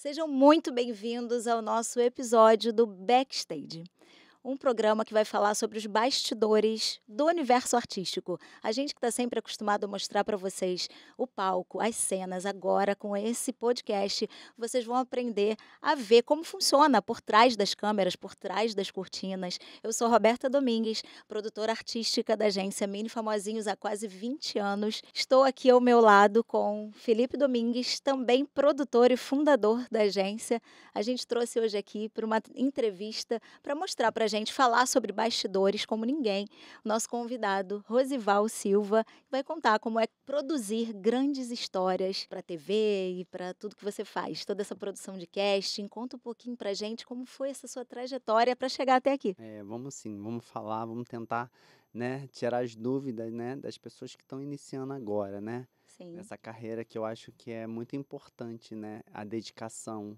Sejam muito bem-vindos ao nosso episódio do Backstage, um programa que vai falar sobre os bastidores do universo artístico. A gente que está sempre acostumado a mostrar para vocês o palco, as cenas, agora com esse podcast, vocês vão aprender a ver como funciona por trás das câmeras, por trás das cortinas. Eu sou Roberta Domingues, produtora artística da agência Mini Famosinhos há quase 20 anos. Estou aqui ao meu lado com Felipe Domingues, também produtor e fundador da agência. A gente trouxe hoje aqui para uma entrevista para mostrar para a gente, falar sobre bastidores como ninguém. O nosso convidado, Rosival Silva, vai contar como é produzir grandes histórias para a TV e para tudo que você faz. Toda essa produção de casting. Conta um pouquinho para a gente como foi essa sua trajetória para chegar até aqui. Vamos sim, vamos falar, vamos tentar, né, tirar as dúvidas, né, das pessoas que estão iniciando agora, né, Sim. essa carreira que eu acho que é muito importante, né, a dedicação,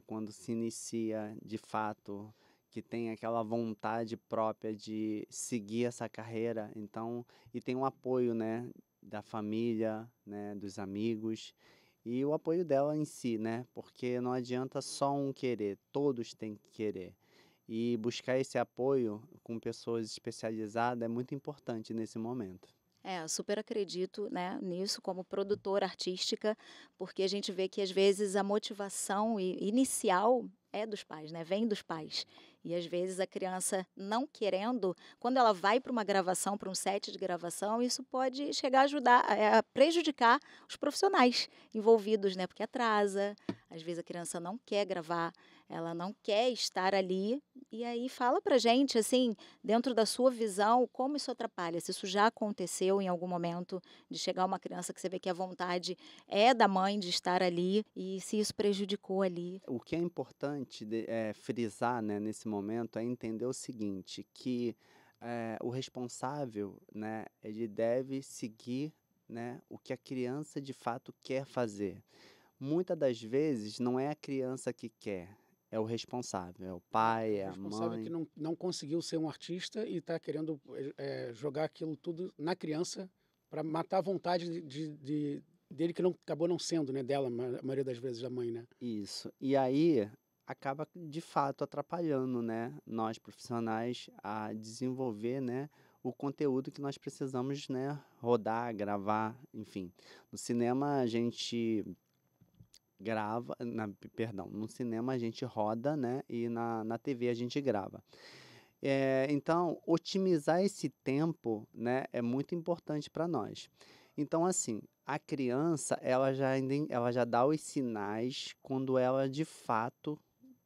quando se inicia de fato, que tem aquela vontade própria de seguir essa carreira, então, e tem um apoio, né, da família, né, dos amigos, e o apoio dela em si, né, porque não adianta só um querer, todos têm que querer. E buscar esse apoio com pessoas especializadas é muito importante nesse momento. Eu super acredito, né, nisso como produtora artística, porque a gente vê que às vezes a motivação inicial é dos pais, né, vem dos pais. E às vezes a criança não querendo, quando ela vai para uma gravação, para um set de gravação, isso pode chegar a ajudar, a prejudicar os profissionais envolvidos, né, porque atrasa. Às vezes a criança não quer gravar, ela não quer estar ali. E aí fala pra gente, assim, dentro da sua visão, como isso atrapalha? Se isso já aconteceu em algum momento de chegar uma criança que você vê que a vontade é da mãe de estar ali e se isso prejudicou ali. O que é importante frisar, né, nesse momento é entender o seguinte, que o responsável, né, ele deve seguir, né, o que a criança de fato quer fazer. Muitas das vezes não é a criança que quer, é o responsável, é o pai, É o é a responsável que mãe. não conseguiu ser um artista e está querendo jogar aquilo tudo na criança para matar a vontade dele que não, acabou não sendo, né? Dela, a maioria das vezes, da mãe, né? Isso. E aí acaba de fato atrapalhando, né, nós profissionais a desenvolver, né, o conteúdo que nós precisamos, né, rodar, gravar, enfim. No cinema a gente grava, perdão, no cinema a gente roda, né, e na TV a gente grava. Então, otimizar esse tempo, né, é muito importante para nós. Então, assim, a criança, ela já dá os sinais quando ela de fato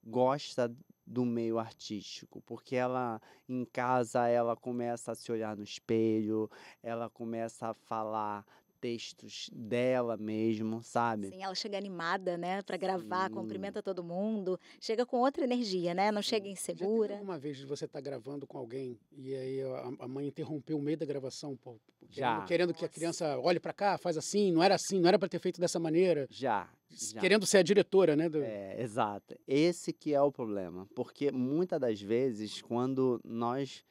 gosta do meio artístico, porque ela em casa ela começa a se olhar no espelho, ela começa a falar textos dela mesmo, sabe? Sim, ela chega animada, né, para gravar, Sim, cumprimenta todo mundo, chega com outra energia, né, não chega Sim. Já teve insegura. alguma vez de você estar gravando com alguém e aí a mãe interrompeu o meio da gravação, pô, já, querendo que a Nossa. criança olhe para cá, faz assim, não era para ter feito dessa maneira, já, já. querendo ser a diretora, né? É, exato. Esse que é o problema, porque muitas das vezes quando nós,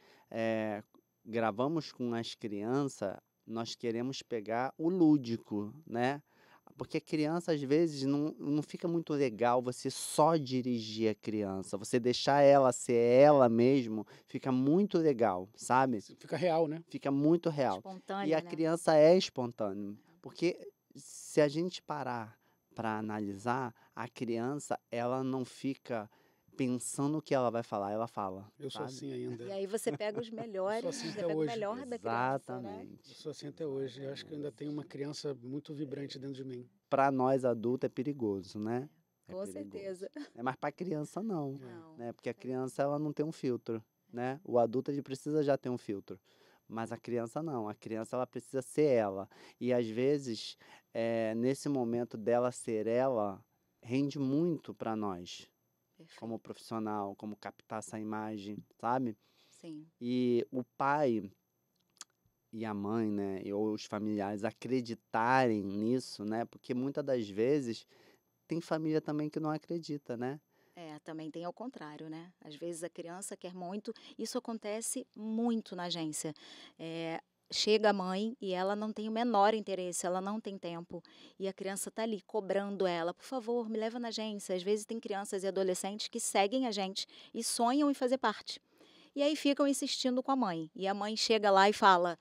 gravamos com as crianças, nós queremos pegar o lúdico, né, porque a criança às vezes não fica muito legal você só dirigir a criança, você deixar ela ser ela mesmo, fica muito legal, sabe, Fica real, né? fica muito real. E a Espontânea, né? criança é espontânea, porque se a gente parar para analisar, a criança, ela não fica pensando o que ela vai falar, ela fala, Eu sou sabe? assim E ainda. aí você pega os Eu sou melhores, assim você até pega o hoje. melhor da criança, né? Eu Exatamente, sou assim até hoje. Eu acho que eu ainda exatamente. tenho uma criança muito vibrante dentro de mim. Para nós adultos é perigoso, né? É Com perigoso. certeza. Mas para criança não, É. Não. né? Porque a criança ela não tem um filtro, né? O adulto ele precisa já ter um filtro, mas a criança não. A criança ela precisa ser ela. E às vezes, nesse momento dela ser ela, rende muito para nós, como Perfeito. profissional, como captar essa imagem, sabe? Sim. E o pai e a mãe, né, ou os familiares acreditarem nisso, né? Porque muitas das vezes tem família também que não acredita, né? Também tem ao contrário, né? Às vezes a criança quer muito, isso acontece muito na agência. chega a mãe e ela não tem o menor interesse, ela não tem tempo. E a criança está ali cobrando ela, por favor, me leva na agência. Às vezes tem crianças e adolescentes que seguem a gente e sonham em fazer parte. E aí ficam insistindo com a mãe. E a mãe chega lá e fala: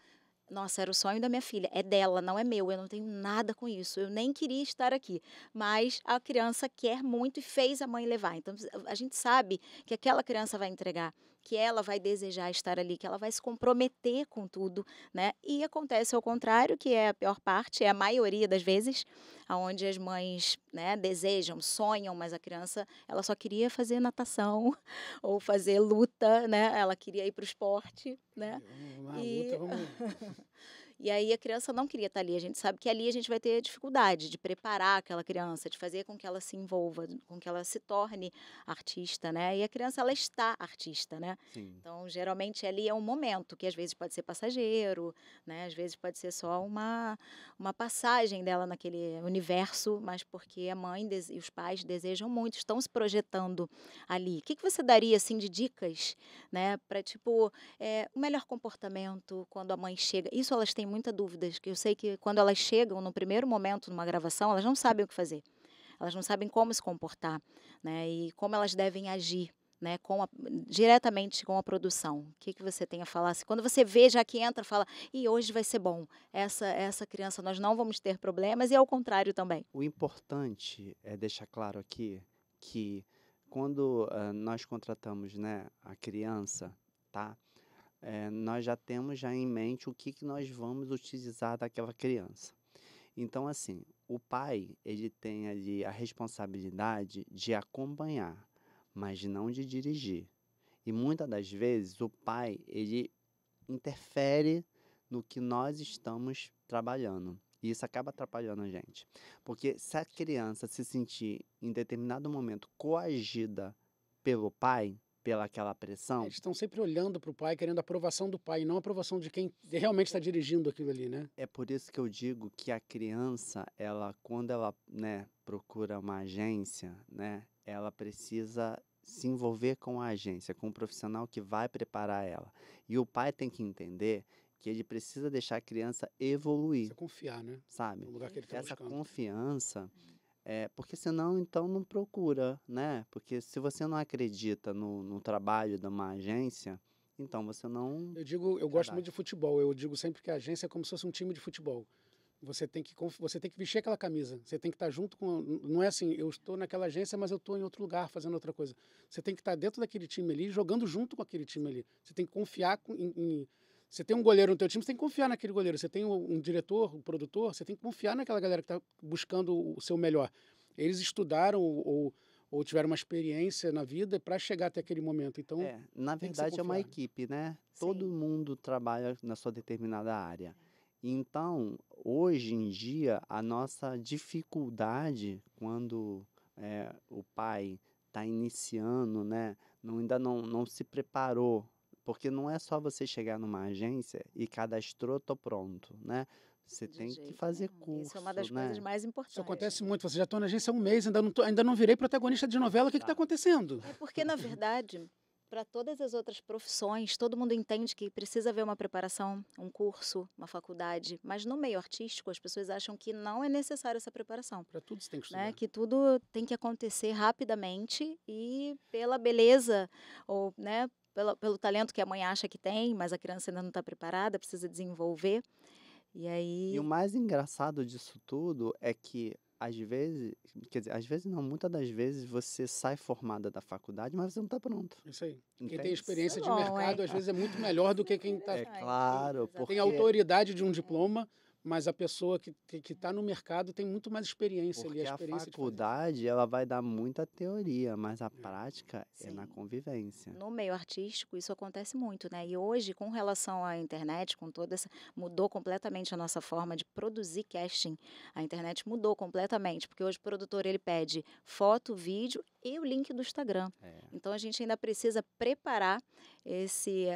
nossa, era o sonho da minha filha, é dela, não é meu, eu não tenho nada com isso, eu nem queria estar aqui. Mas a criança quer muito e fez a mãe levar. Então a gente sabe que aquela criança vai entregar, que ela vai desejar estar ali, que ela vai se comprometer com tudo, né? E acontece ao contrário, que é a pior parte, é a maioria das vezes, onde as mães, né, desejam, sonham, mas a criança, ela só queria fazer natação ou fazer luta, né? Ela queria ir para o esporte, né? Vamos lá, E luta, vamos. e aí a criança não queria estar ali. A gente sabe que ali a gente vai ter dificuldade de preparar aquela criança, de fazer com que ela se envolva, com que ela se torne artista, né? E a criança, ela está artista, né? Sim. Então, geralmente ali é um momento que às vezes pode ser passageiro, né? Às vezes pode ser só uma passagem dela naquele universo, mas porque a mãe e os pais desejam muito, estão se projetando ali. O que você daria assim de dicas, né, para tipo o melhor comportamento quando a mãe chega? Isso elas têm muita dúvidas, que eu sei que quando elas chegam no primeiro momento numa gravação, elas não sabem o que fazer. Elas não sabem como se comportar, né? E como elas devem agir, né? Diretamente com a produção. O que você tem a falar? Quando você vê, já que entra, fala, e hoje vai ser bom. Essa criança, nós não vamos ter problemas, e ao contrário também. O importante é deixar claro aqui que quando nós contratamos, né, a criança, tá? Nós já temos já em mente o que nós vamos utilizar daquela criança. Então, assim, o pai, ele tem ali a responsabilidade de acompanhar, mas não de dirigir. E muitas das vezes o pai, ele interfere no que nós estamos trabalhando. E isso acaba atrapalhando a gente. Porque se a criança se sentir em determinado momento coagida pelo pai, pela aquela pressão, Eles estão sempre olhando para o pai, querendo a aprovação do pai, e não a aprovação de quem realmente está dirigindo aquilo ali, né? é por isso que eu digo que a criança, ela, quando ela, né, procura uma agência, né, ela precisa se envolver com a agência, com o profissional que vai preparar ela. E o pai tem que entender que ele precisa deixar a criança evoluir, Você confiar, né? sabe? No lugar que ele está Essa buscando. confiança, porque senão, então, não procura, né? Porque se você não acredita no trabalho de uma agência, então você não Eu gosto muito de futebol. Eu digo sempre que a agência é como se fosse um time de futebol. Você tem que vestir aquela camisa. Você tem que estar junto com. Não é assim, eu estou naquela agência, mas eu estou em outro lugar fazendo outra coisa. Você tem que estar dentro daquele time ali, jogando junto com aquele time ali. Você tem que confiar você tem um goleiro no teu time, você tem que confiar naquele goleiro. Você tem um diretor, um produtor, você tem que confiar naquela galera que está buscando o seu melhor. Eles estudaram ou tiveram uma experiência na vida para chegar até aquele momento. Então, na tem que ser verdade é uma confiável. equipe, né? Sim. Todo mundo trabalha na sua determinada área. Então, hoje em dia, a nossa dificuldade quando o pai está iniciando, né? Ainda não se preparou, porque não é só você chegar numa agência e cadastrou, tô pronto, né? Você De tem que jeito fazer nenhum. curso, Isso é uma das né? coisas mais importantes. Isso acontece muito. Você já está na agência há um mês, ainda não virei protagonista de novela. O que está acontecendo? É porque, na verdade, para todas as outras profissões, todo mundo entende que precisa haver uma preparação, um curso, uma faculdade. Mas no meio artístico, as pessoas acham que não é necessário essa preparação. Para tudo você tem que estudar. Né? Que tudo tem que acontecer rapidamente e pela beleza, ou né, pelo talento que a mãe acha que tem, mas a criança ainda não está preparada, precisa desenvolver. E E o aí, mais engraçado disso tudo é que, às vezes, quer dizer, às vezes não, muitas das vezes você sai formada da faculdade, mas você não está pronto. Isso aí. Quem Entende? tem experiência de Bom, mercado, hein? às vezes, é muito melhor do que quem está. É claro, Exatamente. Tem porque, autoridade de um diploma, mas a pessoa que está no mercado tem muito mais experiência ali. porque A a experiência de fazer. faculdade, ela vai dar muita teoria, mas a prática é na Sim. convivência. No meio artístico, isso acontece muito, né? E hoje, com relação à internet, com toda essa. Mudou completamente a nossa forma de produzir casting. A internet mudou completamente, porque hoje o produtor ele pede foto, vídeo e o link do Instagram. Então a gente ainda precisa preparar esse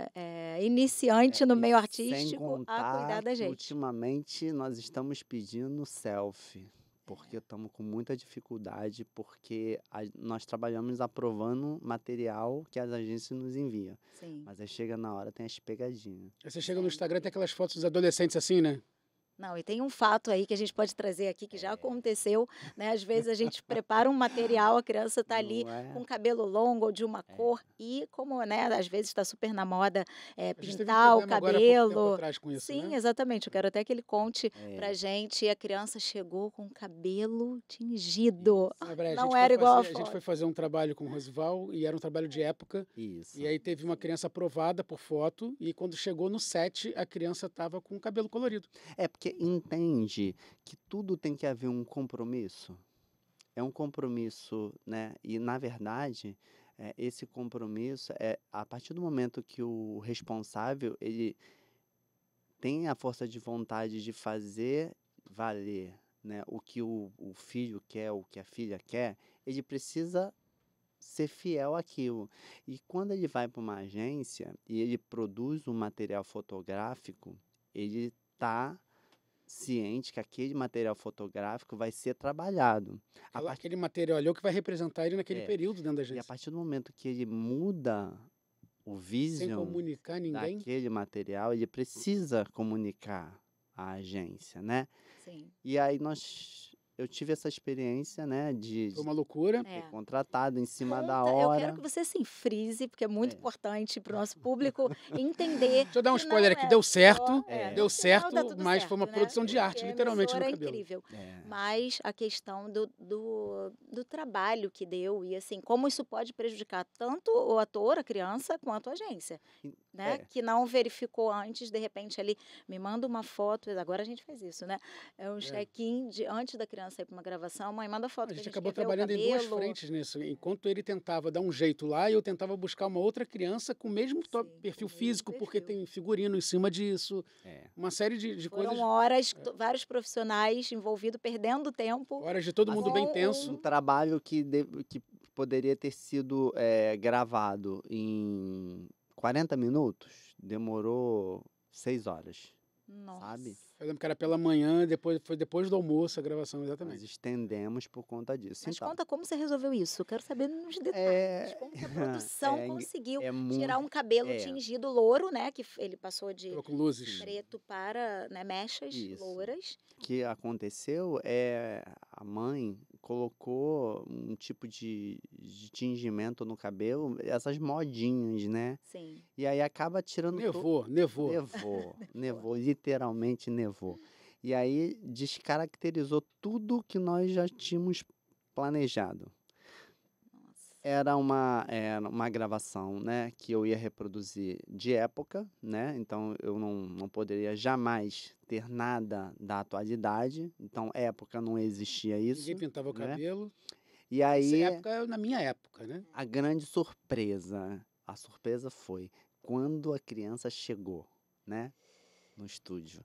iniciante no meio Sem artístico a cuidar contar da que gente. ultimamente nós estamos pedindo selfie. porque estamos com muita dificuldade, porque nós trabalhamos aprovando material que as agências nos enviam. Sim. Mas aí chega na hora, tem as pegadinhas. Aí você chega no Instagram, tem aquelas fotos dos adolescentes assim, né? Não, e tem um fato aí que a gente pode trazer aqui que já aconteceu, né? Às vezes a gente prepara um material, a criança está ali Não com é? cabelo longo ou de uma cor e como, né, às vezes está super na moda A gente teve um pintar o problema agora há pouco tempo cabelo. atrás com isso, Sim, né? exatamente. Eu quero até que ele conte pra É. gente. E a criança chegou com o cabelo tingido. Na verdade, Não era igual a a gente foi foto. fazer um trabalho com o Rosival e era um trabalho de época. Isso. E aí teve uma criança aprovada por foto e quando chegou no set, a criança estava com o cabelo colorido. É porque entende que tudo tem que haver um compromisso. É um compromisso, né? E, na verdade, esse compromisso é a partir do momento que o responsável ele tem a força de vontade de fazer valer, né, o que o filho quer, o que a filha quer, ele precisa ser fiel àquilo. E quando ele vai para uma agência e ele produz um material fotográfico, ele está ciente que aquele material fotográfico vai ser trabalhado. A partir, Aquele material ali é o que vai representar ele naquele é, período dentro da e a agência. partir do momento que ele muda o Sem vision comunicar ninguém. daquele material, ele precisa comunicar à agência, né? Sim. E aí eu tive essa experiência, né, de Foi uma loucura. É. ser contratado em cima da Eu quero hora. que você assim frise, porque é muito É. importante para o nosso público entender. Deixa eu dar um que spoiler não aqui, é deu só- certo, deu no final certo, tá tudo mas foi uma certo, né? produção de arte, Porque a literalmente, no emissora é cabelo. incrível. É. Mas a questão do trabalho que deu e assim, como isso pode prejudicar tanto o ator, a criança, quanto a agência, né? É. Que não verificou antes, de repente ali, me manda uma foto, agora a gente faz isso, né? É um check-in antes da criança ir para uma gravação, mãe, manda foto A que a gente gente acabou quer ver o trabalhando em duas cabelo. frentes nisso. Enquanto ele tentava dar um jeito lá, eu tentava buscar uma outra criança com o mesmo Sim, perfil com o mesmo físico, porque perfil. tem figurino em cima disso, É. uma série de Foram coisas, horas, vários profissionais envolvidos, perdendo tempo. horas de todo mundo bem com tenso. Um trabalho que poderia ter sido gravado em 40 minutos, demorou 6 horas, Nossa. sabe? Eu lembro que era pela manhã, foi depois do almoço a gravação, Nós exatamente. estendemos por conta disso. Mas Então, conta como você resolveu isso. Eu quero saber nos detalhes. é, Como que a produção é, conseguiu é tirar muito, um cabelo é, tingido louro, né? Que ele passou de Tava com luzes. preto para, né, mechas Isso. louras. que aconteceu é a mãe colocou um tipo de tingimento no cabelo, essas modinhas, né? Sim. E aí acaba tirando Nevou. nevou, literalmente nevou. E aí descaracterizou tudo que nós já tínhamos planejado. Nossa. Era uma gravação, né, que eu ia reproduzir de época, né? Então eu não poderia jamais ter nada da atualidade. Então, época não existia isso, Ninguém pintava o né? cabelo. E Essa aí época, na minha época, né? a grande surpresa, a surpresa foi quando a criança chegou, né, no estúdio.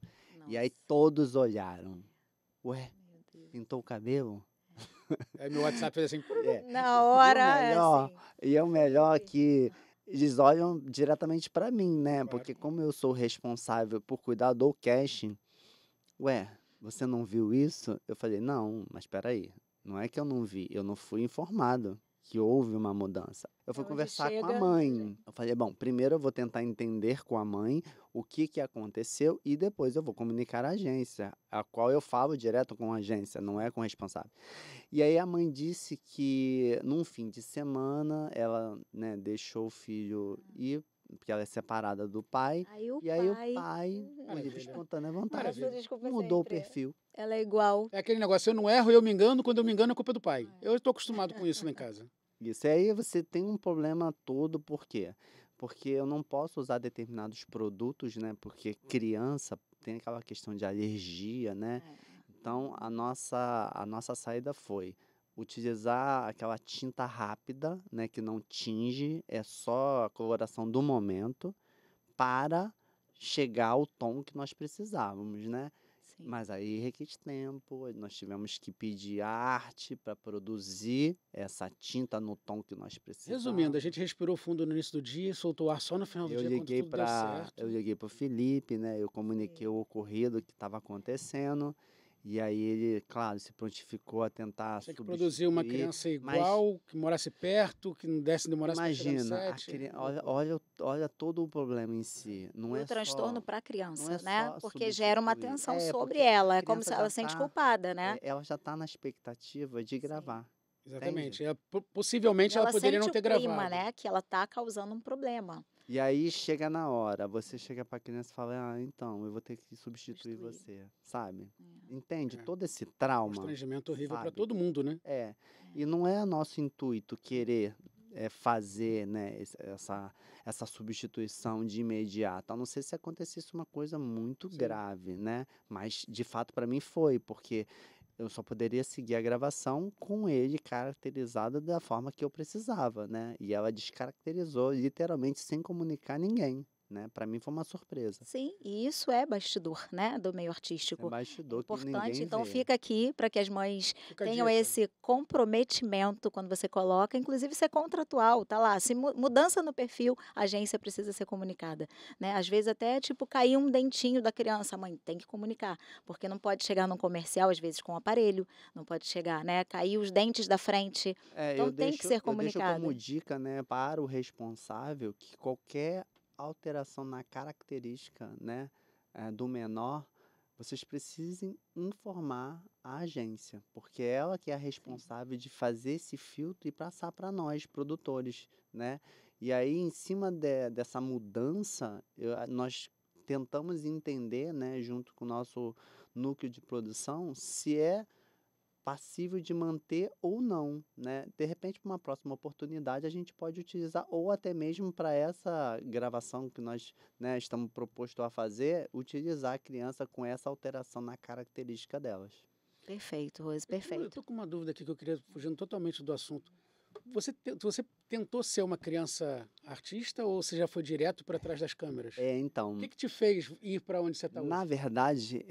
E aí Nossa. todos olharam. Ué, Meu Deus. pintou o cabelo? Aí meu WhatsApp fez assim. É. Na hora, melhor, assim. E é o melhor Sim. que eles olham diretamente para mim, né? Claro. Porque como eu sou responsável por cuidar do casting, ué, você não viu isso? Eu falei, não, mas espera aí, não é que eu não vi, eu não fui informado que houve uma mudança. Eu fui Onde conversar com a chega, desse mãe. jeito. Eu falei, bom, primeiro eu vou tentar entender com a mãe o que aconteceu e depois eu vou comunicar à agência, a qual eu falo direto com a agência, não é com o responsável. E aí a mãe disse que num fim de semana ela, né, deixou o filho ir, porque ela é separada do pai, Aí o e aí o pai. pai, por livre e Maravilha. espontânea vontade, Maravilha. Desculpa mudou o sempre. perfil. Ela é igual. É aquele negócio, eu não erro, eu me engano, quando eu me engano é culpa do pai. Eu estou acostumado com isso lá em casa. Isso. E aí você tem um problema todo, por quê? Porque eu não posso usar determinados produtos, né? Porque criança tem aquela questão de alergia, né? Então a nossa saída foi utilizar aquela tinta rápida, né? Que não tinge, é só a coloração do momento, para chegar ao tom que nós precisávamos, né? Sim. Mas aí requis tempo, nós tivemos que pedir arte para produzir essa tinta no tom que nós precisávamos. Resumindo, a gente respirou fundo no início do dia, soltou o ar só no final do Eu dia, quando liguei tudo deu certo. eu liguei para o Felipe, né? Eu comuniquei o ocorrido que estava acontecendo. E aí ele, claro, se prontificou a tentar Tinha que produzir uma substituir, criança mas igual, que morasse perto, que não desse, demorasse para chegar no imagina, set. olha todo o problema em si. E o transtorno para a Não é criança, né? só Porque gera uma substituir. tensão sobre Porque a ela, é como se criança ela já se sente tá, culpada, né? ela já tá na expectativa de Sim. gravar, entende? Exatamente. E Possivelmente ela ela poderia sente não o ter clima, gravado. né? Que ela tá causando um problema. E aí chega na hora, você chega pra criança e fala, então, eu vou ter que substituir Substituir. você, sabe? É, Entende? É. Todo esse trauma, Constrangimento horrível para sabe? todo mundo, né? É. E não é nosso intuito querer fazer, né, essa substituição de imediato, a não ser se acontecesse uma coisa muito Sim. grave, né? Mas de fato para mim foi, porque eu só poderia seguir a gravação com ele caracterizado da forma que eu precisava, né? E ela descaracterizou literalmente sem comunicar a ninguém, né? Para mim foi uma surpresa. Sim, e isso é bastidor, né, do meio É artístico. É bastidor que importante, ninguém então vê. fica aqui para que as mães Fica a tenham dica. esse comprometimento quando você coloca, inclusive isso é contratual, tá lá, se mudança no perfil, a agência precisa ser comunicada, né? Às vezes até tipo cair um dentinho da criança, a mãe tem que comunicar, porque não pode chegar num comercial às vezes com aparelho, não pode chegar, né, cair os dentes da frente. É, Então tem que ser eu deixo como comunicada. dica, né, para o responsável que qualquer alteração na característica, né, do menor, vocês precisem informar a agência, porque é ela que é a responsável de fazer esse filtro e passar para nós, produtores, né? E aí, em cima dessa mudança, nós tentamos entender, né, junto com o nosso núcleo de produção, se é passível de manter ou não, né? De repente, para uma próxima oportunidade, a gente pode utilizar, ou até mesmo para essa gravação que nós, né, estamos proposto a fazer, utilizar a criança com essa alteração na característica delas. Perfeito, Rose, Eu perfeito. tô com uma dúvida aqui que eu queria, fugindo totalmente do assunto. Você tentou ser uma criança artista ou você já foi direto para trás das câmeras? O Então, que te fez ir para onde você está na hoje? verdade,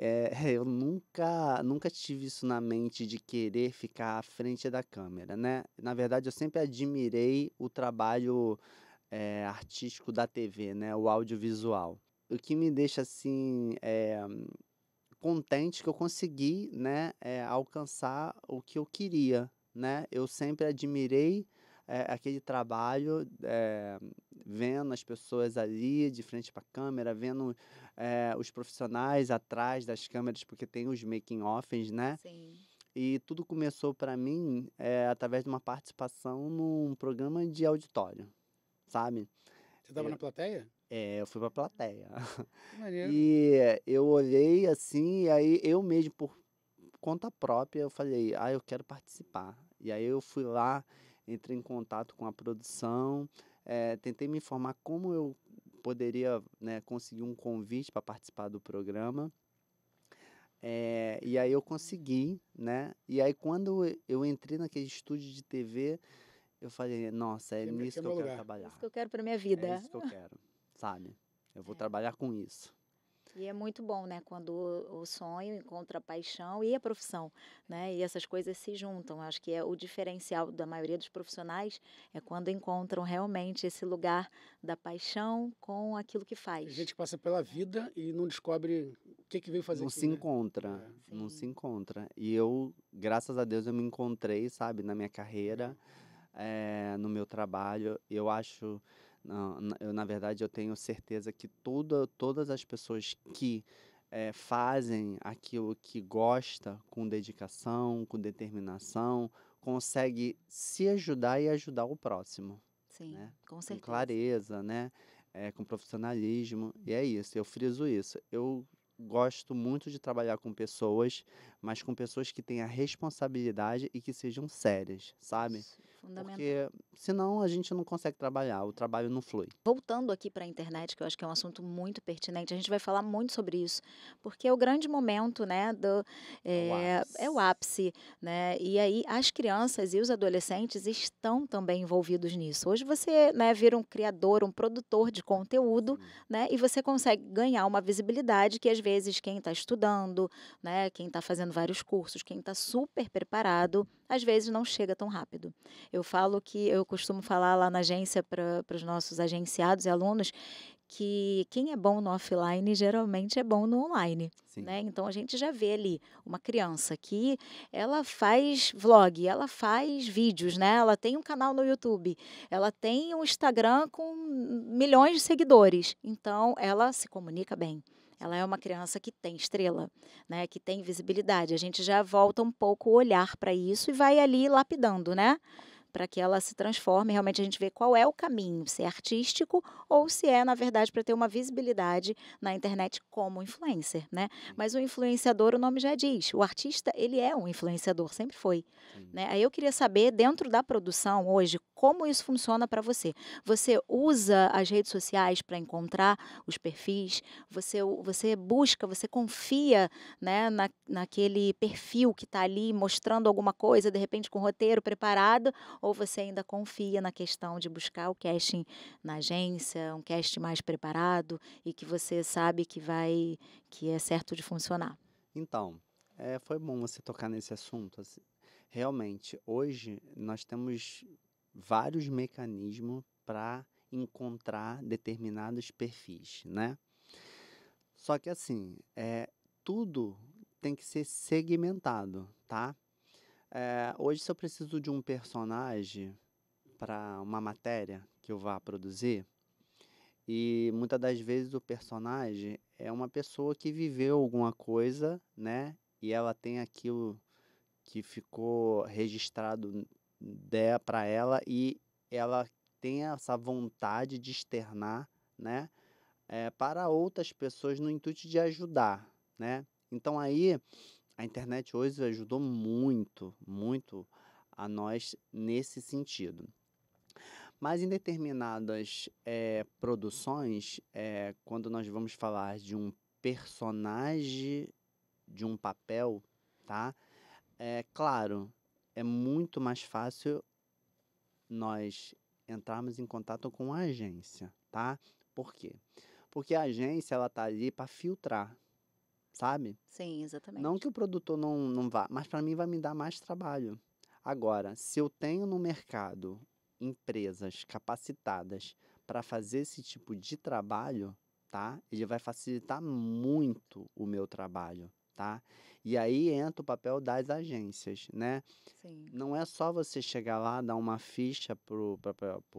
eu nunca tive isso na mente de querer ficar à frente da câmera, né? Na verdade, eu sempre admirei o trabalho artístico da TV, né? O audiovisual. O que me deixa assim contente que eu consegui, né, alcançar o que eu queria, né? Eu sempre admirei aquele trabalho, vendo as pessoas ali de frente para a câmera, vendo os profissionais atrás das câmeras, porque tem os making offs, né? Sim. E tudo começou para mim através de uma participação num programa de auditório, sabe? Você estava na plateia? Eu fui para a plateia. Que maneiro. E eu olhei assim, e aí eu mesmo, por conta própria, eu falei, eu quero participar. E aí eu fui lá, entrei em contato com a produção, tentei me informar como eu poderia, né, conseguir um convite para participar do programa. E aí eu consegui, né? E aí quando eu entrei naquele estúdio de TV, eu falei, nossa, é Aqui nisso é que meu eu quero lugar. trabalhar. Isso que eu quero para minha É vida. isso que eu quero, sabe? Eu vou trabalhar com isso. E é muito bom, né, quando o sonho encontra a paixão e a profissão, né? E essas coisas se juntam. Acho que é o diferencial da maioria dos profissionais é quando encontram realmente esse lugar da paixão com aquilo que Tem faz. gente que passa pela vida e não descobre o que veio fazer Não aqui, se né? encontra, É. não se Sim. encontra. E eu, graças a Deus, eu me encontrei, sabe, na minha carreira, no meu trabalho. Eu acho, não, na verdade, eu tenho certeza que todas as pessoas que fazem aquilo que gosta com dedicação, com determinação, consegue se ajudar e ajudar o próximo, Sim, né? com Com certeza. clareza, né? Com profissionalismo. E é isso, eu friso isso. Eu gosto muito de trabalhar com pessoas, mas com pessoas que tenham a responsabilidade e que sejam sérias, sabe? Isso, fundamental. Porque senão a gente não consegue trabalhar, o trabalho não flui. Voltando aqui para a internet, que eu acho que é um assunto muito pertinente, a gente vai falar muito sobre isso, porque é o grande momento, né, é o ápice, né, e aí as crianças e os adolescentes estão também envolvidos nisso. Hoje você, né, vira um criador, um produtor de conteúdo, Sim. né, e você consegue ganhar uma visibilidade que às vezes quem está estudando, né, quem está fazendo vários cursos, quem está super preparado, às vezes não chega tão rápido. Eu costumo falar lá na agência para os nossos agenciados e alunos que quem é bom no offline geralmente é bom no online. Sim. Né? Então a gente já vê ali uma criança que ela faz vlog, ela faz vídeos, né? Ela tem um canal no YouTube, ela tem um Instagram com milhões de seguidores. Então ela se comunica bem. Ela é uma criança que tem estrela, né? Que tem visibilidade. A gente já volta um pouco o olhar para isso e vai ali lapidando, né? Para que ela se transforme, realmente a gente vê qual é o caminho, se é artístico ou se é, na verdade, para ter uma visibilidade na internet como influencer, né? Mas o influenciador, o nome já diz, o artista, ele é um influenciador, sempre foi. Sim. Né? Aí eu queria saber, dentro da produção hoje, como isso funciona para você. Você usa as redes sociais para encontrar os perfis? Você busca, você confia, né, naquele perfil que está ali mostrando alguma coisa, de repente com o roteiro preparado, ou você ainda confia na questão de buscar o casting na agência, um casting mais preparado e que você sabe que é certo de funcionar? Então, foi bom você tocar nesse assunto. Assim. Realmente, hoje nós temos vários mecanismos para encontrar determinados perfis, né? Só que assim, tudo tem que ser segmentado, tá? Hoje, se eu preciso de um personagem para uma matéria que eu vá produzir, e muitas das vezes o personagem é uma pessoa que viveu alguma coisa, né? E ela tem aquilo que ficou registrado para ela e ela tem essa vontade de externar, né? Para outras pessoas no intuito de ajudar, né? Então aí a internet hoje ajudou muito, muito a nós nesse sentido. Mas em determinadas produções, quando nós vamos falar de um personagem, de um papel, tá? Claro, é muito mais fácil nós entrarmos em contato com a agência, tá? Por quê? Porque a agência, ela tá ali para filtrar, sabe? Sim, Não exatamente. que o produtor não vá, mas para mim vai me dar mais trabalho. Agora, se eu tenho no mercado empresas capacitadas para fazer esse tipo de trabalho, tá? Ele vai facilitar muito o meu trabalho, tá? E aí entra o papel das agências, né? Sim. Não é só você chegar lá, dar uma ficha pro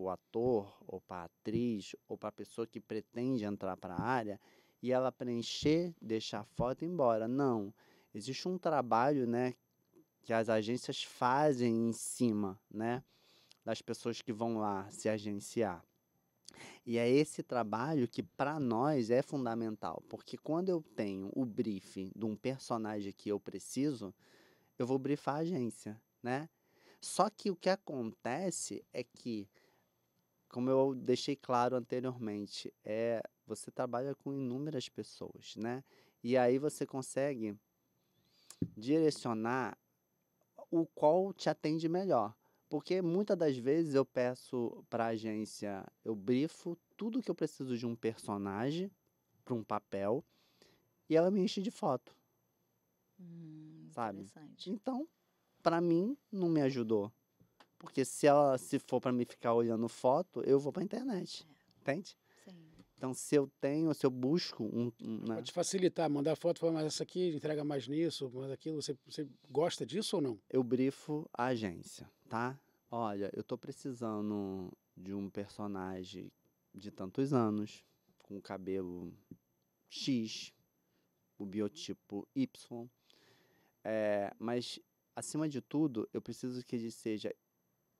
ator, ou para atriz, ou para a pessoa que pretende entrar para a área, e ela preencher, deixar a foto e ir embora. Não. Existe um trabalho, né, que as agências fazem em cima, né, das pessoas que vão lá se agenciar. E é esse trabalho que para nós é fundamental, porque quando eu tenho o briefing de um personagem que eu preciso, eu vou briefar a agência, né? Só que o que acontece é que, como eu deixei claro anteriormente, você trabalha com inúmeras pessoas, né? E aí você consegue direcionar o qual te atende melhor. Porque muitas das vezes eu peço para a agência, eu brifo tudo que eu preciso de um personagem para um papel e ela me enche de foto, sabe? Interessante. Então, para mim, não me ajudou. Porque se for para mim ficar olhando foto, eu vou para a internet, entende? Sim. Então, se eu busco Mas né, pode te facilitar, mandar foto, falar, mas essa aqui entrega mais nisso, mais aquilo. Você gosta disso ou não? eu brifo a agência, tá? Olha, eu tô precisando de um personagem de tantos anos, com o cabelo X, o biotipo Y, mas acima de tudo, eu preciso que ele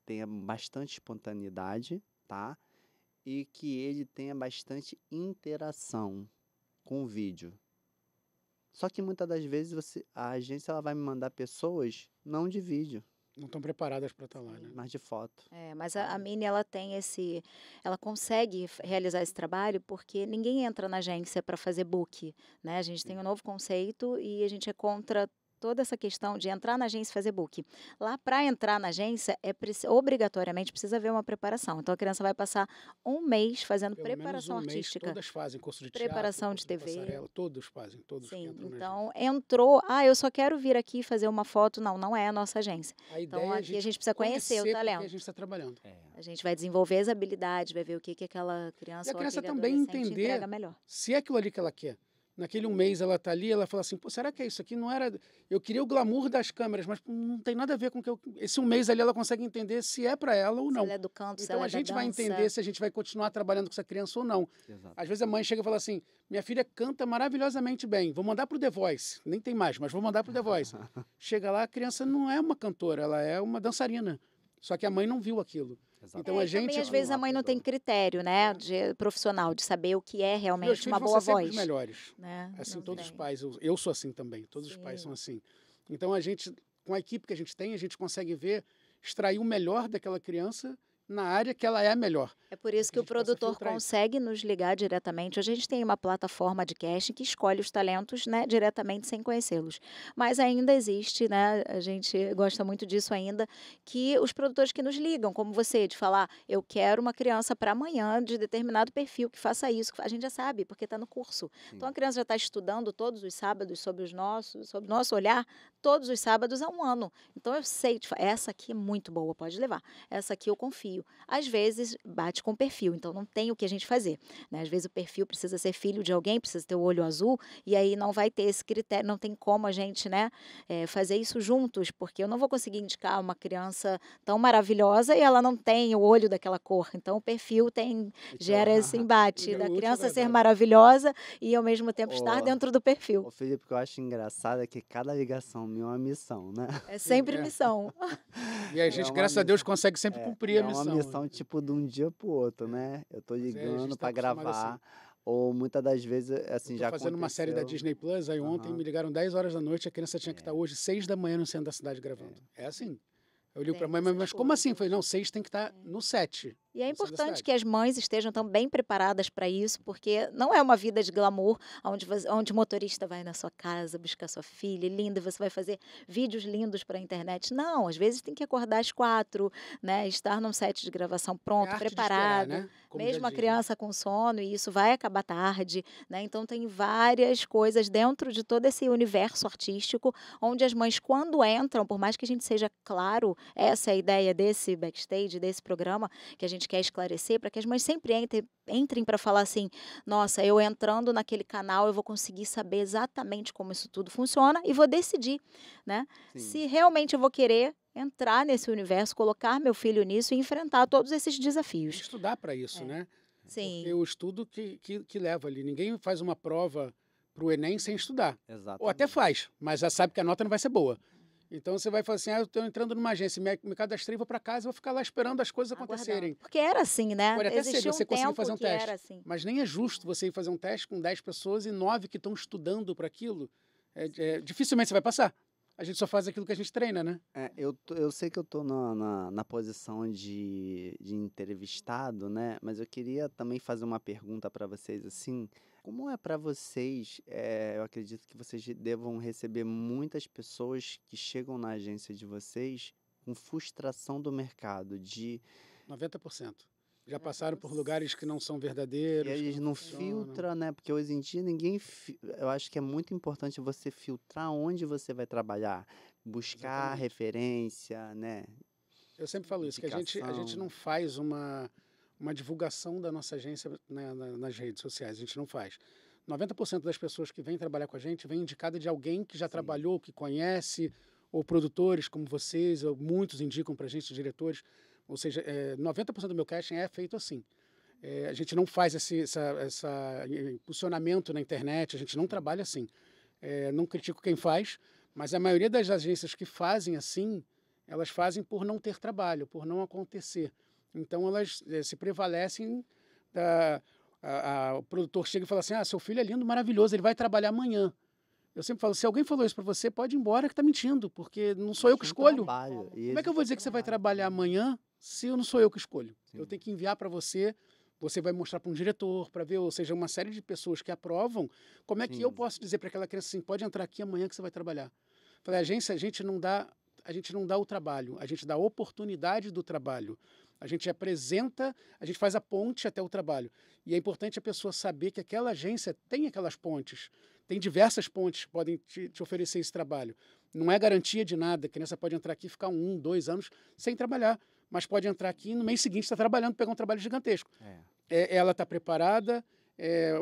tenha bastante espontaneidade, tá? E que ele tenha bastante interação com o vídeo. Só que muitas das vezes a agência ela vai me mandar pessoas não de vídeo, Não estão preparadas para estar lá, né? Sim. mas de foto. Mas a Mini, ela tem ela consegue realizar esse trabalho porque ninguém entra na agência para fazer book, né? A gente tem um novo conceito e a gente é contra toda essa questão de entrar na agência e fazer book. Lá, para entrar na agência, obrigatoriamente precisa haver uma preparação. Então, a criança vai passar um mês fazendo Pelo menos preparação um mês, artística, todas fazem curso de preparação teatro, de curso de TV. passarela, todos fazem, todos que Sim, entram na agência. então entrou, eu só quero vir aqui fazer uma foto. Não, não é a nossa agência. A Então, ideia é aqui a gente precisa conhecer o com que talento. a gente está trabalhando. A gente vai desenvolver as habilidades, vai ver o que aquela criança E a ou criança aquele também adolescente entender entrega melhor. se é aquilo ali que ela quer. Naquele um mês ela está ali, ela fala assim, pô, será que é isso aqui? Não era... Eu queria o glamour das câmeras, mas não tem nada a ver com o que eu... Esse um mês ali ela consegue entender se é para ela ou Se não. ela é do canto, se Então ela a é da gente vai dança. entender se a gente vai continuar trabalhando com essa criança ou não. Exato. Às vezes a mãe chega e fala assim, minha filha canta maravilhosamente bem, vou mandar pro The Voice. Nem tem mais, mas vou mandar pro The Voice. Chega lá, a criança não é uma cantora, ela é uma dançarina. Só que a mãe não viu aquilo. Exato. Então a gente... Também, às vezes, a mãe não tem critério, né, profissional, de saber o que é Meus realmente filhos uma vão boa ser sempre voz. os melhores. Né? Assim, Não todos os tem. pais. Eu sou assim também. Todos os pais são assim. Então, a gente, com a equipe que a gente tem, a gente consegue ver, extrair o melhor daquela criança na área que ela é a melhor. É por isso que a o gente possa produtor filtrar isso. consegue nos ligar diretamente. Hoje a gente tem uma plataforma de casting que escolhe os talentos, né, diretamente sem conhecê-los. Mas ainda existe, né, a gente gosta muito disso ainda, que os produtores que nos ligam, como você, de falar, eu quero uma criança para amanhã de determinado perfil que faça isso. A gente já sabe, porque está no curso. Então a criança já está estudando todos os sábados sob o nosso olhar, todos os sábados há um ano. Então eu sei, essa aqui é muito boa, pode levar. Essa aqui eu confio. Às vezes bate com o perfil, então não tem o que a gente fazer, né? Às vezes o perfil precisa ser filho de alguém, precisa ter o olho azul, e aí não vai ter esse critério, não tem como a gente, né, fazer isso juntos, porque eu não vou conseguir indicar uma criança tão maravilhosa e ela não tem o olho daquela cor. Então o perfil gera esse embate da criança ser maravilhosa e ao mesmo tempo estar dentro do perfil. Ô, Felipe, o que eu acho engraçado é que cada ligação minha é uma missão, né? É sempre missão. E a gente, graças a Deus, consegue sempre cumprir a missão. É uma missão, tipo, de um dia pro outro, né? Eu tô ligando pra gravar, assim. ou muitas das vezes, assim, já fazendo uma série da Disney Plus, aí ontem me ligaram 10 horas da noite, a criança tinha que estar hoje 6 da manhã no centro da cidade gravando. É assim. Eu ligo pra mãe, mas como assim? Eu falei, não, 6 tem que estar no set. E é importante que as mães estejam tão bem preparadas para isso, porque não é uma vida de glamour, onde o motorista vai na sua casa buscar sua filha, linda, você vai fazer vídeos lindos para a internet. Não, às vezes tem que acordar às 4, né, estar num set de gravação pronto, preparado, esperar, né? mesmo a criança com sono, e isso vai acabar tarde, né? Então tem várias coisas dentro de todo esse universo artístico, onde as mães, quando entram, por mais que a gente seja claro, essa é a ideia desse backstage, desse programa, que a gente quer esclarecer, para que as mães sempre entrem para falar assim, nossa, eu entrando naquele canal, eu vou conseguir saber exatamente como isso tudo funciona e vou decidir, né? Se realmente eu vou querer entrar nesse universo, colocar meu filho nisso e enfrentar todos esses desafios. Estudar para isso, né? Sim. Porque o estudo que leva ali. Ninguém faz uma prova para o Enem sem estudar. Exatamente. Ou até faz, mas já sabe que a nota não vai ser boa. Então você vai falar assim, eu estou entrando numa agência, me cadastrei, vou para casa, vou ficar lá esperando as coisas acontecerem. Porque era assim, né? Pode até ser, você conseguiu fazer um teste. Era assim. Mas nem é justo você ir fazer um teste com 10 pessoas e 9 que estão estudando para aquilo. Dificilmente você vai passar. A gente só faz aquilo que a gente treina, né? Eu sei que eu tô na posição de entrevistado, né? Mas eu queria também fazer uma pergunta para vocês, assim, como é para vocês, eu acredito que vocês devam receber muitas pessoas que chegam na agência de vocês com frustração do mercado, de... 90%. Já passaram por lugares que não são verdadeiros. E eles não filtram, né? Porque hoje em dia eu acho que é muito importante você filtrar onde você vai trabalhar, buscar referência, né? Eu sempre falo isso, que a gente não faz uma divulgação da nossa agência, né, nas redes sociais, a gente não faz. 90% das pessoas que vêm trabalhar com a gente vem indicada de alguém que já trabalhou, que conhece, ou produtores como vocês, ou muitos indicam para a gente, diretores. Ou seja, 90% do meu casting é feito assim. A gente não faz esse impulsionamento na internet, a gente não trabalha assim. Não critico quem faz, mas a maioria das agências que fazem assim, elas fazem por não ter trabalho, por não acontecer. Então, elas se prevalecem o produtor chega e fala assim, seu filho é lindo, maravilhoso, ele vai trabalhar amanhã. Eu sempre falo, se alguém falou isso para você, pode ir embora que está mentindo, porque não sou eu que escolho. Como é que eu vou dizer que você vai trabalhar amanhã se não sou eu que escolho? Sim. Eu tenho que enviar para você vai mostrar para um diretor, para ver, ou seja, uma série de pessoas que aprovam. Como é que eu posso dizer para aquela criança assim, pode entrar aqui amanhã que você vai trabalhar? Falei, agência, a gente não dá o trabalho, a gente dá a oportunidade do trabalho. A gente apresenta, a gente faz a ponte até o trabalho. E é importante a pessoa saber que aquela agência tem aquelas pontes. Tem diversas pontes que podem te oferecer esse trabalho. Não é garantia de nada. A criança pode entrar aqui e ficar 1, 2 anos sem trabalhar. Mas pode entrar aqui e no mês seguinte está trabalhando, pegar um trabalho gigantesco. Ela está preparada,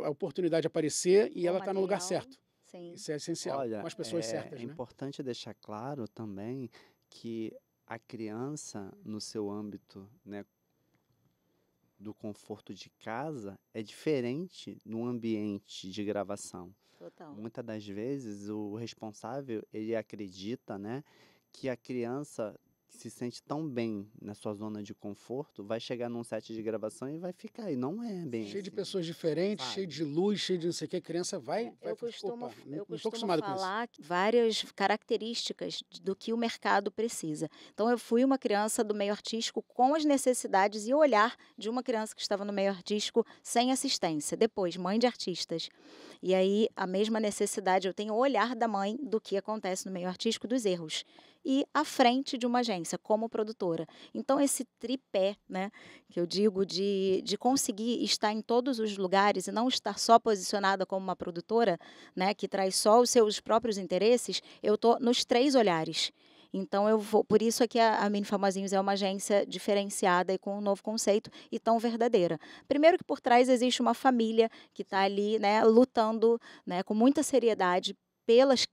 a oportunidade aparecer e ela está no lugar certo. Sim. Isso é essencial, Olha, com as pessoas certas. é importante deixar claro também que a criança, no seu âmbito, né, do conforto de casa, é diferente no ambiente de gravação. Total. Muitas das vezes o responsável, ele acredita, né, que a criança se sente tão bem na sua zona de conforto, vai chegar num set de gravação e vai ficar. E não é bem Cheio de assim, pessoas diferentes, sabe? cheio de luz, cheio de não sei o que, a criança vai Eu opa, costumo não estou costumo acostumado com isso. falar várias características do que o mercado precisa. Então, eu fui uma criança do meio artístico com as necessidades e o olhar de uma criança que estava no meio artístico sem assistência. Depois, mãe de artistas. E aí, a mesma necessidade, eu tenho o olhar da mãe do que acontece no meio artístico, dos erros. E à frente de uma agência, como produtora. Então, esse tripé, né, que eu digo de conseguir estar em todos os lugares e não estar só posicionada como uma produtora, né, que traz só os seus próprios interesses, eu estou nos 3 olhares. Então, por isso é que a Mini Famosinhos é uma agência diferenciada e com um novo conceito e tão verdadeira. Primeiro que por trás existe uma família que está ali, né, lutando, né, com muita seriedade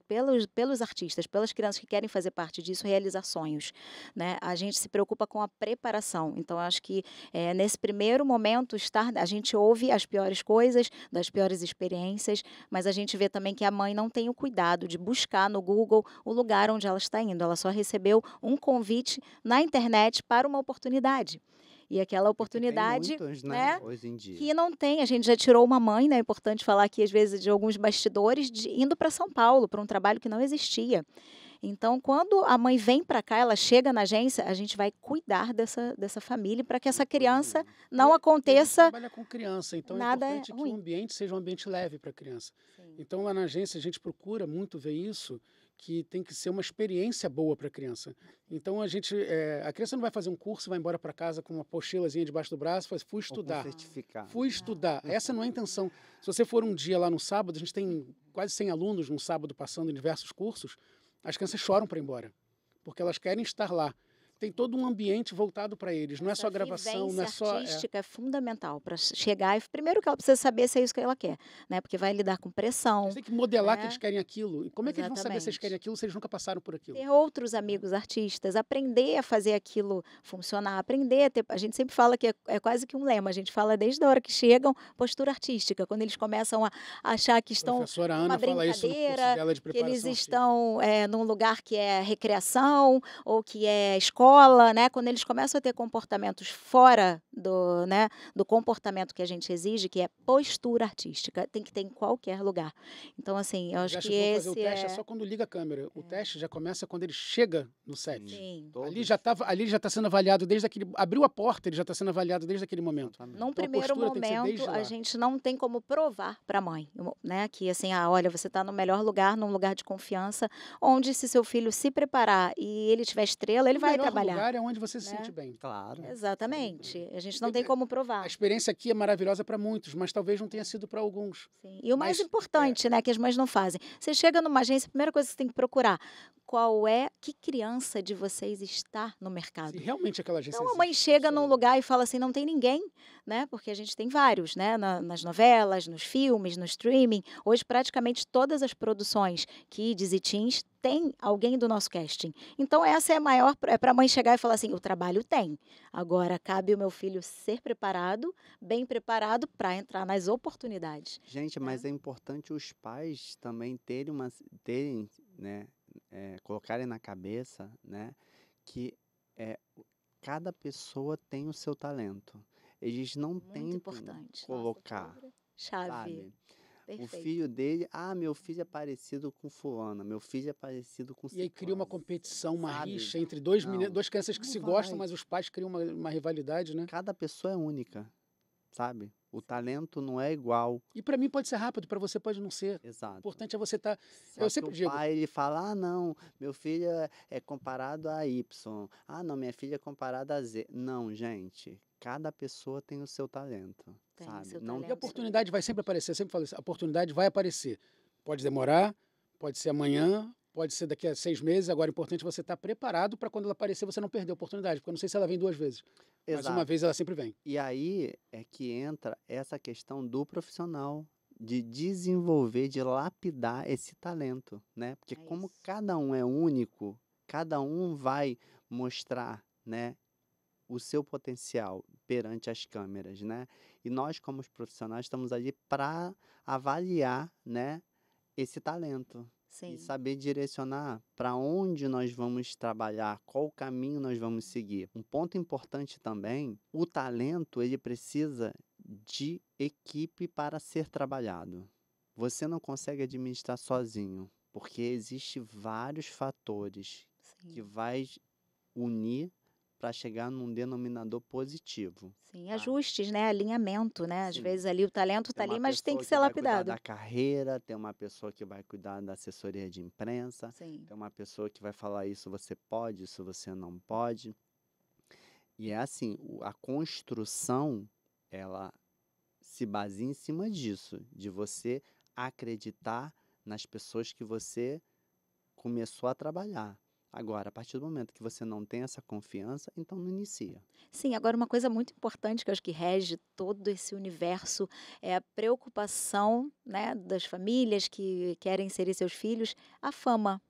pelos artistas, pelas crianças que querem fazer parte disso, realizar sonhos, né? A gente se preocupa com a preparação. Então, acho que nesse primeiro momento a gente ouve as piores coisas, das piores experiências, mas a gente vê também que a mãe não tem o cuidado de buscar no Google o lugar onde ela está indo. Ela só recebeu um convite na internet para uma oportunidade. E aquela oportunidade, Tem muitos, né, hoje em dia. que não tem. A gente já tirou uma mãe, né? É importante falar aqui, às vezes, de alguns bastidores, indo para São Paulo, para um trabalho que não existia. Então, quando a mãe vem para cá, ela chega na agência, a gente vai cuidar dessa família para que essa criança não E a gente aconteça trabalha com criança, então nada é importante que o ruim. ambiente seja um ambiente leve para a criança. Sim. Então, lá na agência, a gente procura muito ver isso, que tem que ser uma experiência boa para a criança. Então, a criança não vai fazer um curso, vai embora para casa com uma mochilazinha debaixo do braço, faz, fui Ou com estudar. certificado. Fui estudar. Essa não é a intenção. Se você for um dia lá no sábado, a gente tem quase 100 alunos no sábado passando em diversos cursos, as crianças choram para ir embora, porque elas querem estar lá. Tem todo um ambiente voltado para eles, não é só gravação, não é só... A artística é fundamental para chegar. Primeiro que ela precisa saber se é isso que ela quer, né? Porque vai lidar com pressão. Eles têm que modelar né? que eles querem aquilo. E como é que eles vão saber se eles Exatamente. querem aquilo se eles nunca passaram por aquilo? Ter outros amigos artistas, aprender a fazer aquilo funcionar, aprender a ter. A gente sempre fala que é quase que um lema, a gente fala desde a hora que chegam, postura artística, quando eles começam a achar que A estão professora numa Ana fala isso no curso brincadeira, dela de que preparação eles artística. estão num lugar que é recreação ou que é escola, né? Quando eles começam a ter comportamentos fora do comportamento que a gente exige, que é postura artística, tem que ter em qualquer lugar. Então, assim, eu acho Já que chegou a fazer o esse teste, é só quando liga a câmera. O teste já começa quando ele chega no set. Sim. Ali já está sendo avaliado desde aquele... Abriu a porta, ele já está sendo avaliado desde aquele momento. Exatamente. Num Então, a primeiro postura tem que ser momento, desde a lá. gente não tem como provar para a mãe, né? Que assim, olha, você está no melhor lugar, num lugar de confiança, onde se seu filho se preparar e ele tiver estrela, ele O vai melhor trabalhar. lugar é onde você se né? sente bem. Claro. Exatamente. A gente não tem como A provar. experiência aqui é maravilhosa para muitos, mas talvez não tenha sido para alguns. Sim. E o mais Mas, importante, né, que as mães não fazem. Você chega numa agência, a primeira coisa que você tem que procurar, que criança de vocês está no mercado? Se realmente aquela agência Então a mãe existe, chega num funciona. lugar e fala assim, não tem ninguém, né? Porque a gente tem vários, né? Nas novelas, nos filmes, no streaming. Hoje praticamente todas as produções, kids e teens, tem alguém do nosso casting. Então essa é a maior, é para a mãe chegar e falar assim, o trabalho tem. Agora cabe o meu filho ser preparado, bem preparado para entrar nas oportunidades. Gente, mas é importante os pais também terem, né, colocarem na cabeça, né, que cada pessoa tem o seu talento. Eles não Muito tentam importante. Nossa, colocar, chave. sabe? O Perfeito. filho dele, meu filho é parecido com fulana, meu filho é parecido com E aí cria uma ciclano. competição, uma Sabe? rixa entre duas Não, crianças que não se vai. gostam, mas os pais criam uma rivalidade, né? Cada pessoa é única, sabe? O talento não é igual. E para mim pode ser rápido, para você pode não ser. O Exato. importante é você estar... Só Eu que sempre o digo, pai, ele fala, ah, não, meu filho é comparado a Y. Ah, não, minha filha é comparada a Z. Não, gente, cada pessoa tem o seu talento, Tem o sabe? seu Não, e a talento. oportunidade vai sempre aparecer. Eu sempre falo isso, a oportunidade vai aparecer. Pode demorar, pode ser amanhã, pode ser daqui a 6 meses. Agora, é importante você estar preparado para quando ela aparecer, você não perder a oportunidade. Porque eu não sei se ela vem 2 vezes, mas uma exato. vez ela sempre vem. E aí é que entra essa questão do profissional, de desenvolver, de lapidar esse talento, né? Porque É como isso. cada um é único, cada um vai mostrar, né, o seu potencial perante as câmeras, né? E nós, como os profissionais, estamos ali para avaliar, né, esse talento e Sim. saber direcionar para onde nós vamos trabalhar, qual caminho nós vamos seguir. Um ponto importante também, o talento, ele precisa de equipe para ser trabalhado. Você não consegue administrar sozinho, porque existe vários fatores que Sim. vai unir para chegar num denominador positivo. Sim. Tá? Ajustes, né? Alinhamento, né? Às Sim. vezes ali o talento Tem está ali, uma mas tem pessoa que que ser vai cuidar lapidado. da carreira, tem uma pessoa que vai cuidar da assessoria de imprensa, Sim. tem uma pessoa que vai falar isso você pode, isso você não pode. E é assim, a construção, ela se baseia em cima disso, de você acreditar nas pessoas que você começou a trabalhar. Agora, a partir do momento que você não tem essa confiança, então não inicia. Sim, agora uma coisa muito importante que eu acho que rege todo esse universo é a preocupação, né, das famílias que querem inserir seus filhos, a fama.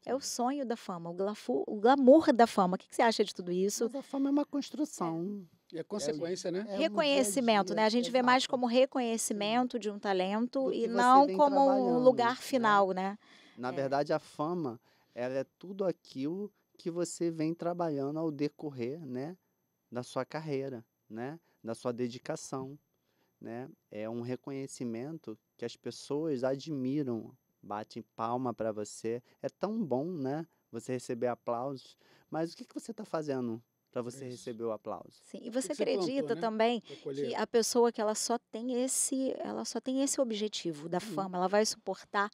É o Sim. sonho da fama, o glamour da fama. O que você acha de tudo isso? Mas a fama é uma construção. E a consequência, né? É no dia a Reconhecimento, né? dia, A gente vê mais exato. como reconhecimento de um talento Do e que você não vem como um trabalhando, lugar né? final, né? Na É. verdade, a fama, ela é tudo aquilo que você vem trabalhando ao decorrer, né, da sua carreira, né, da sua dedicação, né? É um reconhecimento que as pessoas admiram, batem palma para você. É tão bom, né, você receber aplausos, mas o que que você está fazendo para você isso. receber o aplauso? Sim, e O você que você plantou, acredita né? também Pra que colher. a pessoa que ela só tem esse objetivo da Sim. fama, ela vai suportar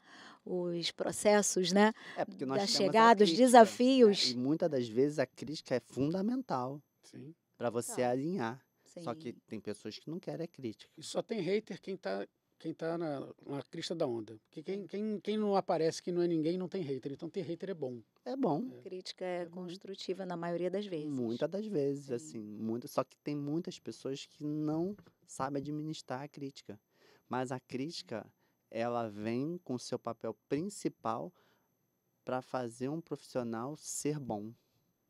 os processos, né, É porque da nós temos a chegada, os crítica, né? E desafios. muitas das vezes a crítica é fundamental Sim. para você Total. alinhar. Só que Sim. tem pessoas que não querem a crítica. E só tem hater quem tá na crista da onda. Porque Sim. quem não aparece, quem não é ninguém, não tem hater. Então ter hater é bom. É bom, Crítica é É bom. construtiva na maioria das vezes. muitas das vezes, Sim. assim, só que tem muitas pessoas que não sabem administrar a crítica. Mas a crítica, ela vem com seu papel principal para fazer um profissional ser bom,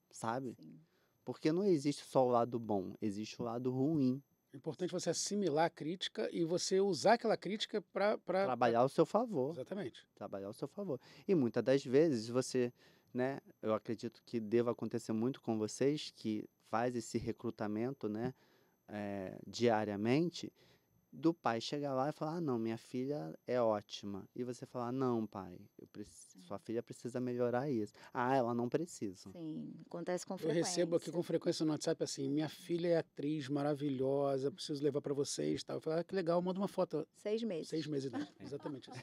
sabe? Sim. Porque não existe só o lado bom, existe o lado ruim. É importante você assimilar a crítica e você usar aquela crítica para Trabalhar ao seu favor. Exatamente. Trabalhar ao seu favor. E muitas das vezes você, né, eu acredito que deva acontecer muito com vocês, que faz esse recrutamento, né, diariamente, do pai chegar lá e falar, ah, não, minha filha é ótima. E você falar, não, pai, sua filha precisa melhorar isso. Ah, ela não precisa. Sim, acontece com Eu frequência. recebo aqui com frequência no WhatsApp assim: minha filha é atriz maravilhosa, preciso levar para vocês. Tal. Eu falo, ah, que legal, manda uma foto. 6 meses. 6 meses de idade, exatamente isso.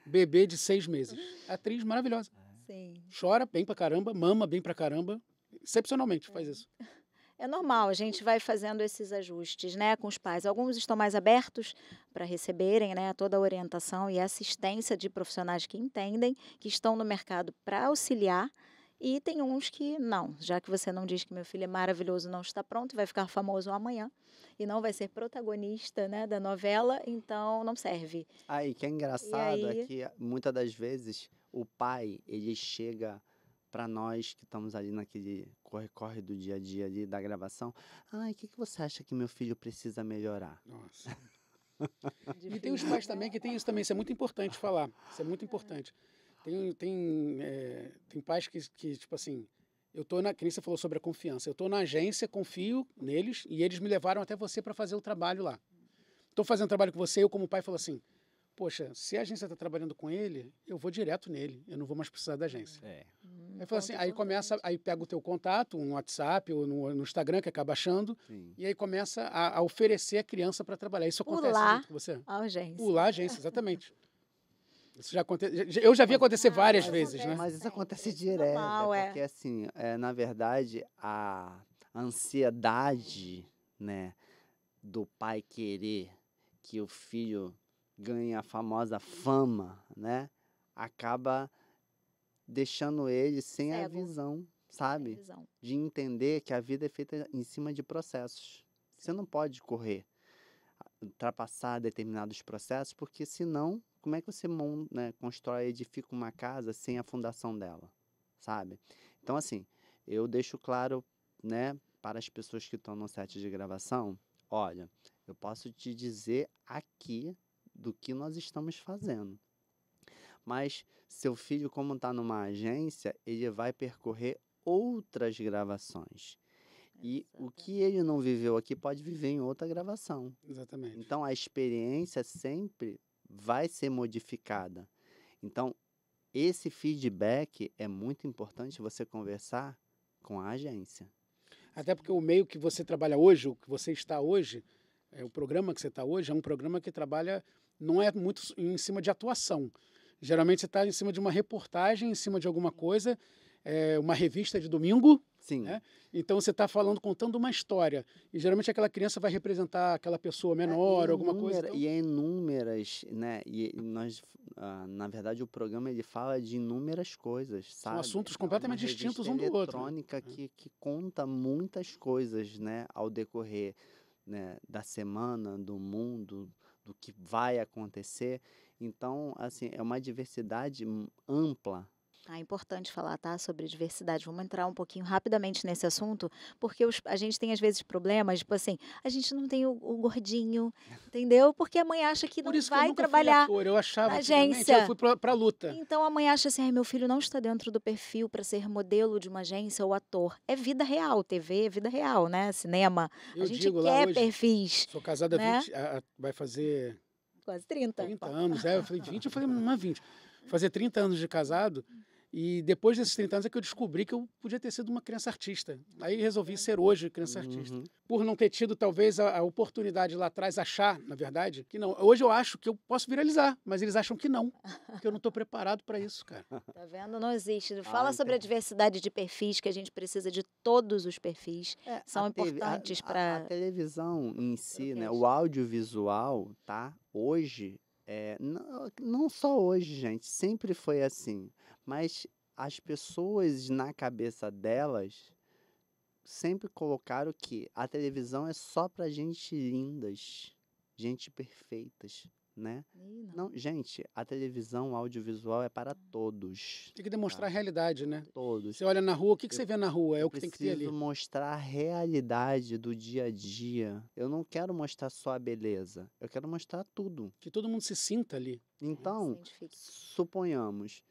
Bebê de 6 meses. Atriz maravilhosa. Sim. Chora bem pra caramba, mama bem pra caramba. Excepcionalmente faz isso. É normal, a gente vai fazendo esses ajustes, né, com os pais. Alguns estão mais abertos para receberem, né, toda a orientação e assistência de profissionais que entendem, que estão no mercado para auxiliar. E tem uns que não, já que você não diz que meu filho é maravilhoso, não está pronto, vai ficar famoso amanhã e não vai ser protagonista, né, da novela, então não serve. Aí, que é engraçado é aí? que muitas das vezes o pai, ele chega para nós que estamos ali naquele corre-corre do dia a dia ali da gravação. Ai, o que que você acha que meu filho precisa melhorar? Nossa. E tem os pais também que tem isso também. Isso é muito importante falar. Isso é muito importante. Tem pais que, tipo assim, eu tô que nem você falou sobre a confiança. Eu tô na agência, confio neles e eles me levaram até você para fazer o trabalho lá. Tô fazendo trabalho com você, eu como pai falo assim, poxa, se a agência está trabalhando com ele, eu vou direto nele, eu não vou mais precisar da agência. Aí fala assim, aí começa, aí pega o teu contato, um WhatsApp ou no Instagram, que acaba achando, Sim. e aí começa a oferecer a criança para trabalhar. Isso acontece Pular muito com você? a urgência. Pular a agência, exatamente. Isso já acontece. Eu já vi acontecer várias mas vezes, né? acontece. Mas isso Sempre, acontece isso é direto, normal, é. porque assim, na verdade, a ansiedade, né, do pai querer que o filho ganhe a famosa fama, né, acaba deixando ele sem a Cego. visão, Sem sabe? visão. De entender que a vida é feita em cima de processos. Você não pode correr, ultrapassar determinados processos, porque senão, como é que você né, constrói, edifica uma casa sem a fundação dela, sabe? Então, assim, eu deixo claro, né, para as pessoas que estão no set de gravação, olha, eu posso te dizer aqui do que nós estamos fazendo. Mas seu filho, como está numa agência, ele vai percorrer outras gravações. E o que ele não viveu aqui pode viver em outra gravação. Exatamente. Então, a experiência sempre vai ser modificada. Então, esse feedback é muito importante você conversar com a agência. Até porque o meio que você trabalha hoje, o que você está hoje, o programa que você está hoje, é um programa que trabalha, não é muito em cima de atuação. Geralmente você está em cima de uma reportagem, em cima de alguma coisa, uma revista de domingo, Sim. né? Então você está falando, contando uma história. E geralmente aquela criança vai representar aquela pessoa menor, alguma coisa. Então... E é inúmeras, né? E nós, na verdade, o programa ele fala de inúmeras coisas, sabe? São assuntos completamente distintos um do outro. É uma revista eletrônica que conta muitas coisas, né? Ao decorrer, né, da semana, do mundo, do que vai acontecer. Então, assim, é uma diversidade ampla. É importante falar, tá, sobre diversidade. Vamos entrar um pouquinho rapidamente nesse assunto, porque a gente tem às vezes problemas, tipo assim, a gente não tem o gordinho, entendeu? Porque a mãe acha que Por não isso que eu vai nunca trabalhar fui ator, eu achava na antigamente, agência. eu fui pra luta. Então a mãe acha assim, ai, meu filho não está dentro do perfil para ser modelo de uma agência ou ator. É vida real, TV é vida real, né? Cinema. Eu A gente digo lá quer hoje, perfis, sou casada há né? 20, vai fazer Quase 30. 30 anos. Eu falei 20, eu falei, não é 20. Fazer 30 anos de casado. E depois desses 30 anos é que eu descobri que eu podia ter sido uma criança artista. Aí resolvi ser hoje criança artista. Por não ter tido, talvez, a oportunidade lá atrás, achar, na verdade, que não. Hoje eu acho que eu posso viralizar, mas eles acham que não. Que eu não estou preparado para isso, cara. Tá vendo? Não existe. Fala sobre a diversidade de perfis, que a gente precisa de todos os perfis. São importantes para... A televisão em si, né? cast. O audiovisual, tá? Hoje, não só hoje, gente, sempre foi assim. Mas as pessoas na cabeça delas sempre colocaram que a televisão é só pra gente lindas, gente perfeitas, né? Não, gente, a televisão, o audiovisual é para todos. Tem que demonstrar a realidade, né? Todos. Você olha na rua, o que você vê na rua? É o que tem que ter ali. Eu preciso mostrar a realidade do dia a dia. Eu não quero mostrar só a beleza. Eu quero mostrar tudo. Que todo mundo se sinta ali. Então, suponhamos,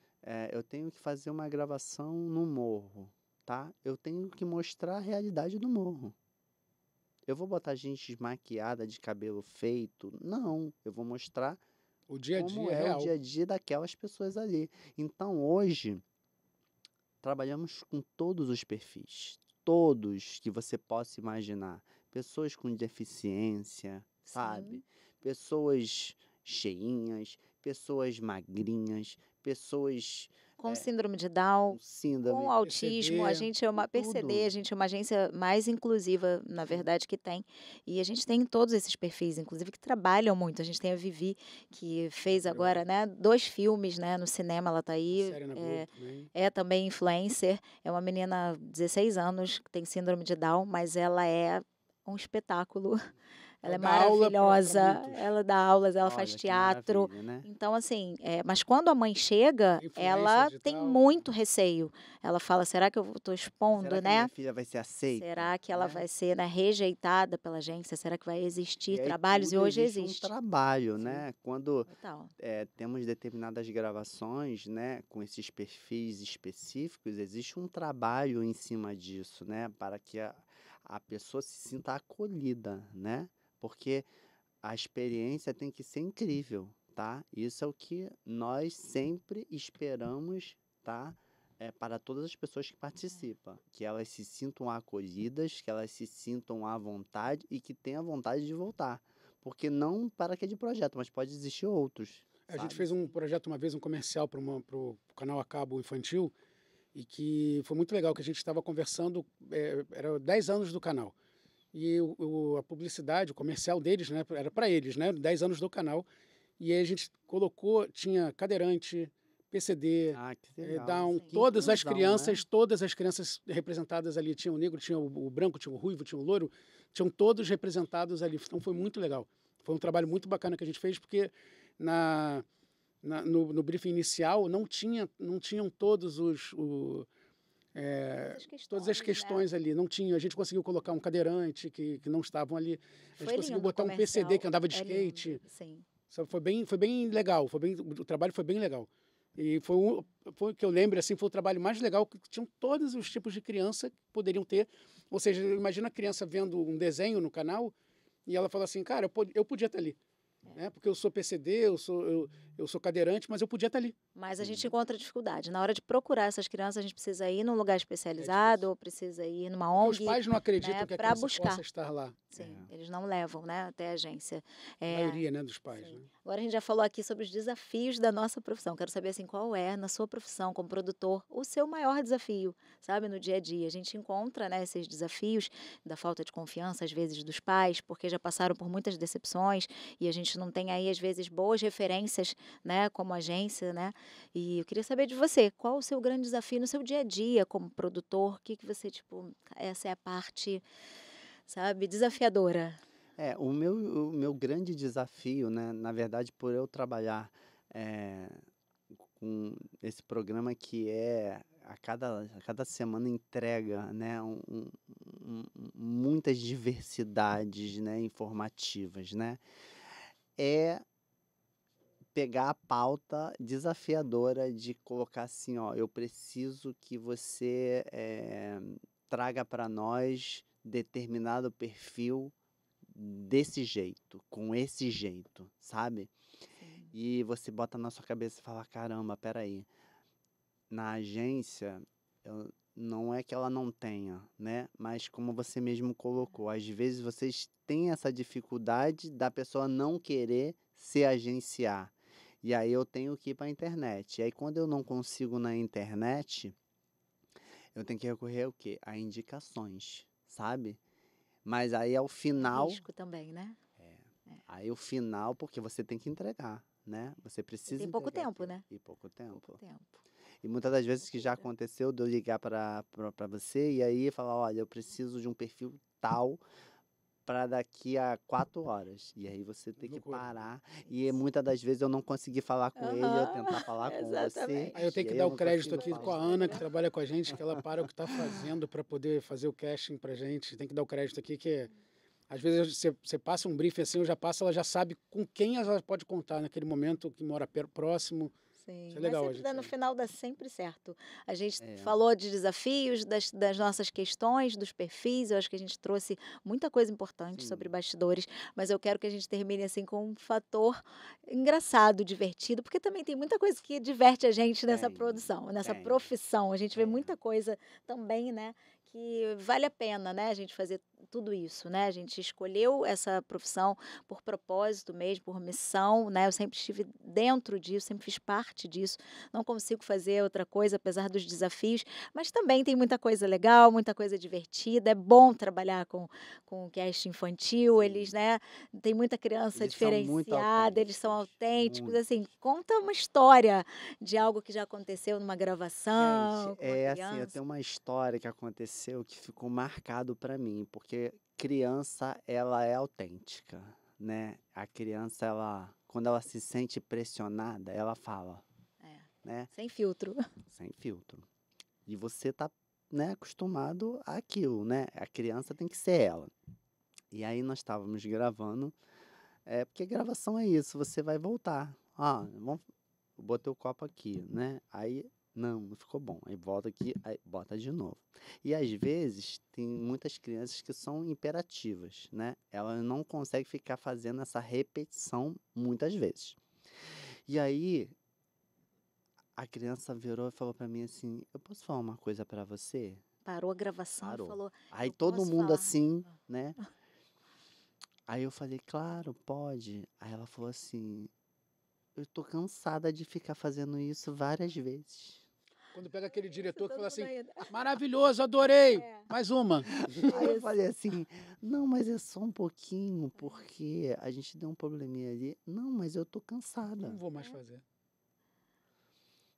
eu tenho que fazer uma gravação no morro, tá? Eu tenho que mostrar a realidade do morro. Eu vou botar gente desmaquiada, de cabelo feito? Não, eu vou mostrar o dia a dia como é o dia a dia daquelas pessoas ali. Então, hoje, trabalhamos com todos os perfis, todos que você possa imaginar. Pessoas com deficiência, sabe? Pessoas cheinhas, pessoas magrinhas, pessoas com síndrome de Down, com autismo. A gente é uma PCD, a gente é uma agência mais inclusiva, na verdade, que tem. E a gente tem todos esses perfis, inclusive, que trabalham muito. A gente tem a Vivi, que fez agora, né, 2 filmes, né, no cinema, ela tá aí. Série na Globo também. É também influencer. É uma menina de 16 anos, que tem síndrome de Down, mas ela é um espetáculo. Ela é maravilhosa, ela dá aulas, ela faz teatro. Né? Então, assim, mas quando a mãe chega, ela tem muito receio. Ela fala, será que eu estou expondo, será que né? Minha filha vai ser aceita? Será que ela vai ser, né, rejeitada pela agência? Será que vai existir trabalhos? E hoje existe. Um trabalho, né? Quando temos determinadas gravações, né, com esses perfis específicos, existe um trabalho em cima disso, né? Para que a pessoa se sinta acolhida, né? Porque a experiência tem que ser incrível, tá? Isso é o que nós sempre esperamos, tá? Para todas as pessoas que participam, que elas se sintam acolhidas, que elas se sintam à vontade e que tenham vontade de voltar. Porque não para aquele projeto, mas pode existir outros, A gente sabe? fez um projeto uma vez, um comercial para o canal a cabo infantil, e que foi muito legal, que a gente estava conversando, era 10 anos do canal. E a publicidade, o comercial deles, né, era para eles, né, 10 anos do canal. E aí a gente colocou, tinha cadeirante, PCD, Ah, que legal. Down, Sim. Que todas as inclusão, crianças, né? todas as crianças representadas ali. Tinha o negro, tinha o branco, tinha o ruivo, tinha o loiro, tinham todos representados ali. Então foi muito legal. Foi um trabalho muito bacana que a gente fez, porque no briefing inicial não tinham todos todas as Né? questões ali. Não tinha. A gente conseguiu colocar um cadeirante que não estavam ali. A gente Foi conseguiu lindo o botar um comercial. PCD que andava de É skate. lindo, sim. Sabe, foi bem legal. O trabalho foi bem legal. E foi que eu lembro, assim, foi o trabalho mais legal, que tinham todos os tipos de criança que poderiam ter. Ou seja, imagina a criança vendo um desenho no canal e ela fala assim, cara, eu podia estar ali. Né? Porque eu sou PCD, eu sou cadeirante, mas eu podia estar ali. Mas a gente Sim. encontra dificuldade. Na hora de procurar essas crianças, a gente precisa ir num lugar especializado difícil. ou precisa ir numa Porque os ONG, pais não acreditam né, que a para criança buscar. possa estar lá. Sim, eles não levam, né, até a agência. A É, maioria, né, dos pais. sim. Né? Agora a gente já falou aqui sobre os desafios da nossa profissão. Quero saber assim, qual é, na sua profissão como produtor, o seu maior desafio, sabe, no dia a dia. A gente encontra, né, esses desafios da falta de confiança, às vezes, dos pais, porque já passaram por muitas decepções e a gente não tem aí, às vezes, boas referências, né, como agência, né? E eu queria saber de você, qual o seu grande desafio no seu dia a dia como produtor? O que que você, tipo, essa é a parte, sabe, desafiadora? O meu grande desafio, né, na verdade, por eu trabalhar com esse programa que a cada semana entrega, né, muitas diversidades, né, informativas, né, é pegar a pauta desafiadora de colocar assim, ó, eu preciso que você traga para nós determinado perfil desse jeito, com esse jeito, sabe? Sim. E você bota na sua cabeça e fala, caramba, peraí, na agência, não é que ela não tenha, né? Mas como você mesmo colocou, às vezes vocês têm essa dificuldade da pessoa não querer se agenciar. E aí eu tenho que ir para a internet. E aí quando eu não consigo na internet, eu tenho que recorrer ao quê? A indicações, sabe? Mas aí ao Um final, risco também, né? aí o final, porque você tem que entregar, né? Você E precisa tem pouco entregar tempo, aquilo. né? E pouco tempo. Pouco tempo. E muitas das vezes que já Loucura. aconteceu de eu ligar para você e aí falar, olha, eu preciso de um perfil tal para daqui a 4 horas. E aí você tem que Loucura. parar. E muitas das vezes eu não consegui falar com ele, eu Aham, tentar falar com você. Aí eu tenho E que aí dar eu o não crédito consigo aqui com a falar. Ana, que trabalha com a gente, que ela para o que está fazendo para poder fazer o casting para gente. Tem que dar o crédito aqui, que às vezes você passa um briefing assim, eu já passo, ela já sabe com quem ela pode contar naquele momento, que mora próximo. Sim, Isso é mas legal, a sempre gente. no final dá sempre certo. A gente É, falou de desafios, das nossas questões, dos perfis. Eu acho que a gente trouxe muita coisa importante sobre sim, bastidores, mas eu quero que a gente termine assim com um fator engraçado, divertido, porque também tem muita coisa que diverte a gente nessa tem, produção, nessa tem. profissão. A gente vê É, muita coisa também, né? Que vale a pena, né? A gente fazer tudo isso, né? A gente escolheu essa profissão por propósito mesmo, por missão, né? Eu sempre estive dentro disso, sempre fiz parte disso. Não consigo fazer outra coisa, apesar dos desafios, mas também tem muita coisa legal, muita coisa divertida. É bom trabalhar com o cast infantil, eles, sim. né? Tem muita criança Eles são muito diferenciada, eles são autênticos, autênticos. muito. Assim, conta uma história de algo que já aconteceu numa Gente, gravação com uma é assim, eu criança. tenho uma história que aconteceu que ficou marcado pra mim, porque criança, ela é autêntica, né? A criança, ela, quando ela se sente pressionada, ela fala, É, né? sem filtro. Sem filtro. E você tá, né, acostumado àquilo, né? A criança tem que ser ela. E aí nós estávamos gravando, porque gravação é isso, você vai voltar. Ah, vamos, botei o copo aqui, né? Aí, não ficou bom. Aí volta aqui, aí bota de novo. E às vezes tem muitas crianças que são imperativas, né? Elas não conseguem ficar fazendo essa repetição muitas vezes. E aí, a criança virou e falou pra mim assim, eu posso falar uma coisa pra você? Parou a gravação e Parou. falou, Aí eu todo posso mundo falar? assim, né? Aí eu falei, claro, pode. Aí ela falou assim, eu tô cansada de ficar fazendo isso várias vezes. Quando pega aquele Isso, diretor que todo fala mundo assim, ainda. maravilhoso, adorei, É, mais uma. Aí eu isso. falei assim, não, mas é só um pouquinho, porque a gente deu um probleminha ali. Não, mas eu tô cansada. Não vou mais fazer.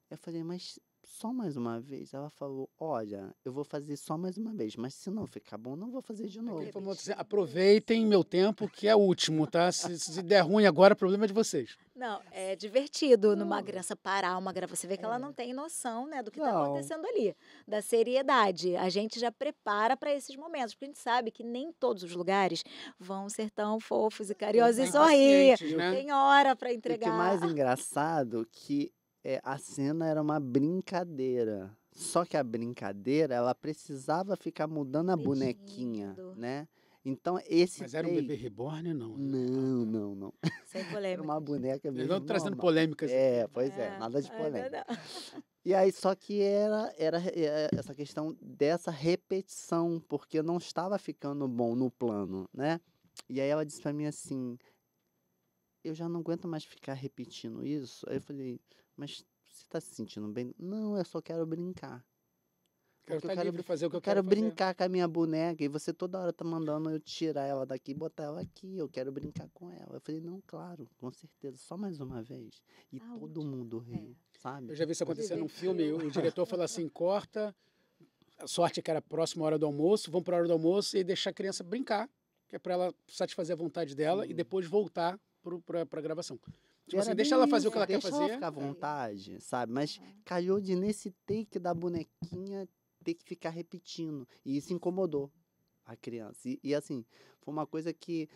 Eu falei, mas só mais uma vez? Ela falou, olha, eu vou fazer só mais uma vez, mas se não ficar bom, não vou fazer de Aquele novo. famoso assim, aproveitem meu tempo, que é o último, tá? Se der ruim agora, o problema é de vocês. Não, é divertido numa Não. criança parar uma gravação. Você vê que ela não É. tem noção, né, do que está Não. acontecendo ali, da seriedade. A gente já prepara para esses momentos, porque a gente sabe que nem todos os lugares vão ser tão fofos e carinhosos e Bem sorrir. pacientes, né? Tem hora para E o que é entregar. mais engraçado que a cena era uma brincadeira. Só que a brincadeira, ela precisava ficar mudando a bonequinha, Repetindo. né? Então esse Mas era um take... bebê reborn, não? Não. Sem Era polêmica. uma boneca Eles mesmo não trazendo normal. polêmicas aqui. Pois é, nada de ainda polêmica. não. E aí, só que era essa questão dessa repetição, porque não estava ficando bom no plano, né? E aí ela disse pra mim assim, eu já não aguento mais ficar repetindo isso. Aí eu falei, mas você tá se sentindo bem? Não, eu só quero brincar. Quero Porque estar livre, fazer o que eu eu quero quero fazer. brincar com a minha boneca e você toda hora tá mandando eu tirar ela daqui e botar ela aqui. Eu quero brincar com ela. Eu falei, não, claro, com certeza, só mais uma vez. E Ah, todo mundo riu, Eu sabe? já vi isso acontecer num Divertiu. filme, o diretor falou assim, corta, a sorte é que era próxima hora do almoço, vamos para a hora do almoço e deixar a criança brincar, que é para ela satisfazer a vontade dela e depois voltar para a gravação. E Tipo assim, era deixa bem ela fazer o isso, que ela quer deixa ela fazer. ficar à vontade, sabe? Mas calhou de nesse take da bonequinha ter que ficar repetindo. E isso incomodou a criança. E assim, foi uma coisa que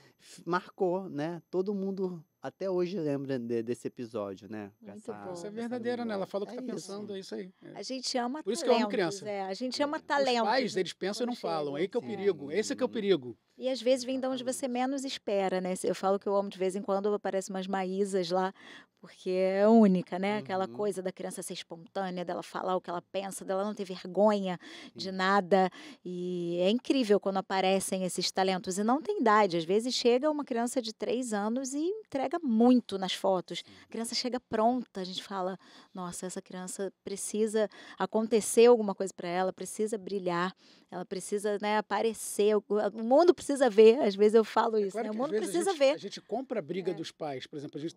marcou, né? Todo mundo até hoje lembra desse episódio, né? Com Muito bom. Isso é essa verdadeira, né? Ela fala o que É tá isso. pensando, é isso aí. É. A gente ama Por isso que eu amo talentos, criança. a gente ama É. Os talentos. pais, eles pensam e não quando falam. chegam. Aí que é o perigo. Esse é que é o perigo. E às vezes vem de onde você Exatamente. menos espera, né? Eu falo que eu amo de vez em quando, aparecem umas Maísas lá, porque é única, né? Aquela Uhum. coisa da criança ser espontânea, dela falar o que ela pensa, dela não ter vergonha de Sim. nada. E é incrível quando aparecem esses talentos. E não tem idade. Às vezes chega uma criança de 3 anos e entrega muito nas fotos. A criança chega pronta, a gente fala, nossa, essa criança precisa acontecer alguma coisa para ela, precisa brilhar. Ela precisa, né, aparecer, o mundo precisa ver, às vezes eu falo É isso, claro né? O que às mundo vezes precisa a ver. gente compra a briga dos pais. Por exemplo, a gente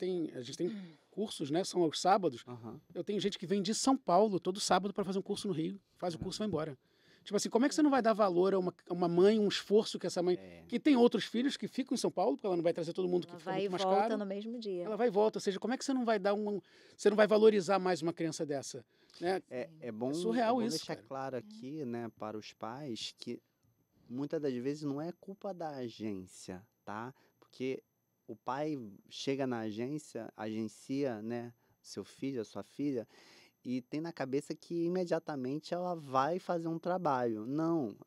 tem cursos, né? São aos sábados. Aham. Eu tenho gente que vem de São Paulo todo sábado para fazer um curso no Rio. Faz o curso e vai embora. Tipo assim, como é que você não vai dar valor a uma mãe, um esforço que essa mãe... É. Que tem outros filhos que ficam em São Paulo, porque ela não vai trazer todo mundo, que Ela fica vai e muito mais volta caro. no mesmo dia. Ela vai e volta. Ou seja, como é que você não vai dar você não vai valorizar mais uma criança dessa? Né? É bom, surreal isso, deixar cara. claro aqui, né, para os pais que muitas das vezes não é culpa da agência, tá? Porque o pai chega na agência, agencia, né, seu filho, a sua filha, e tem na cabeça que imediatamente ela vai fazer um trabalho. Não,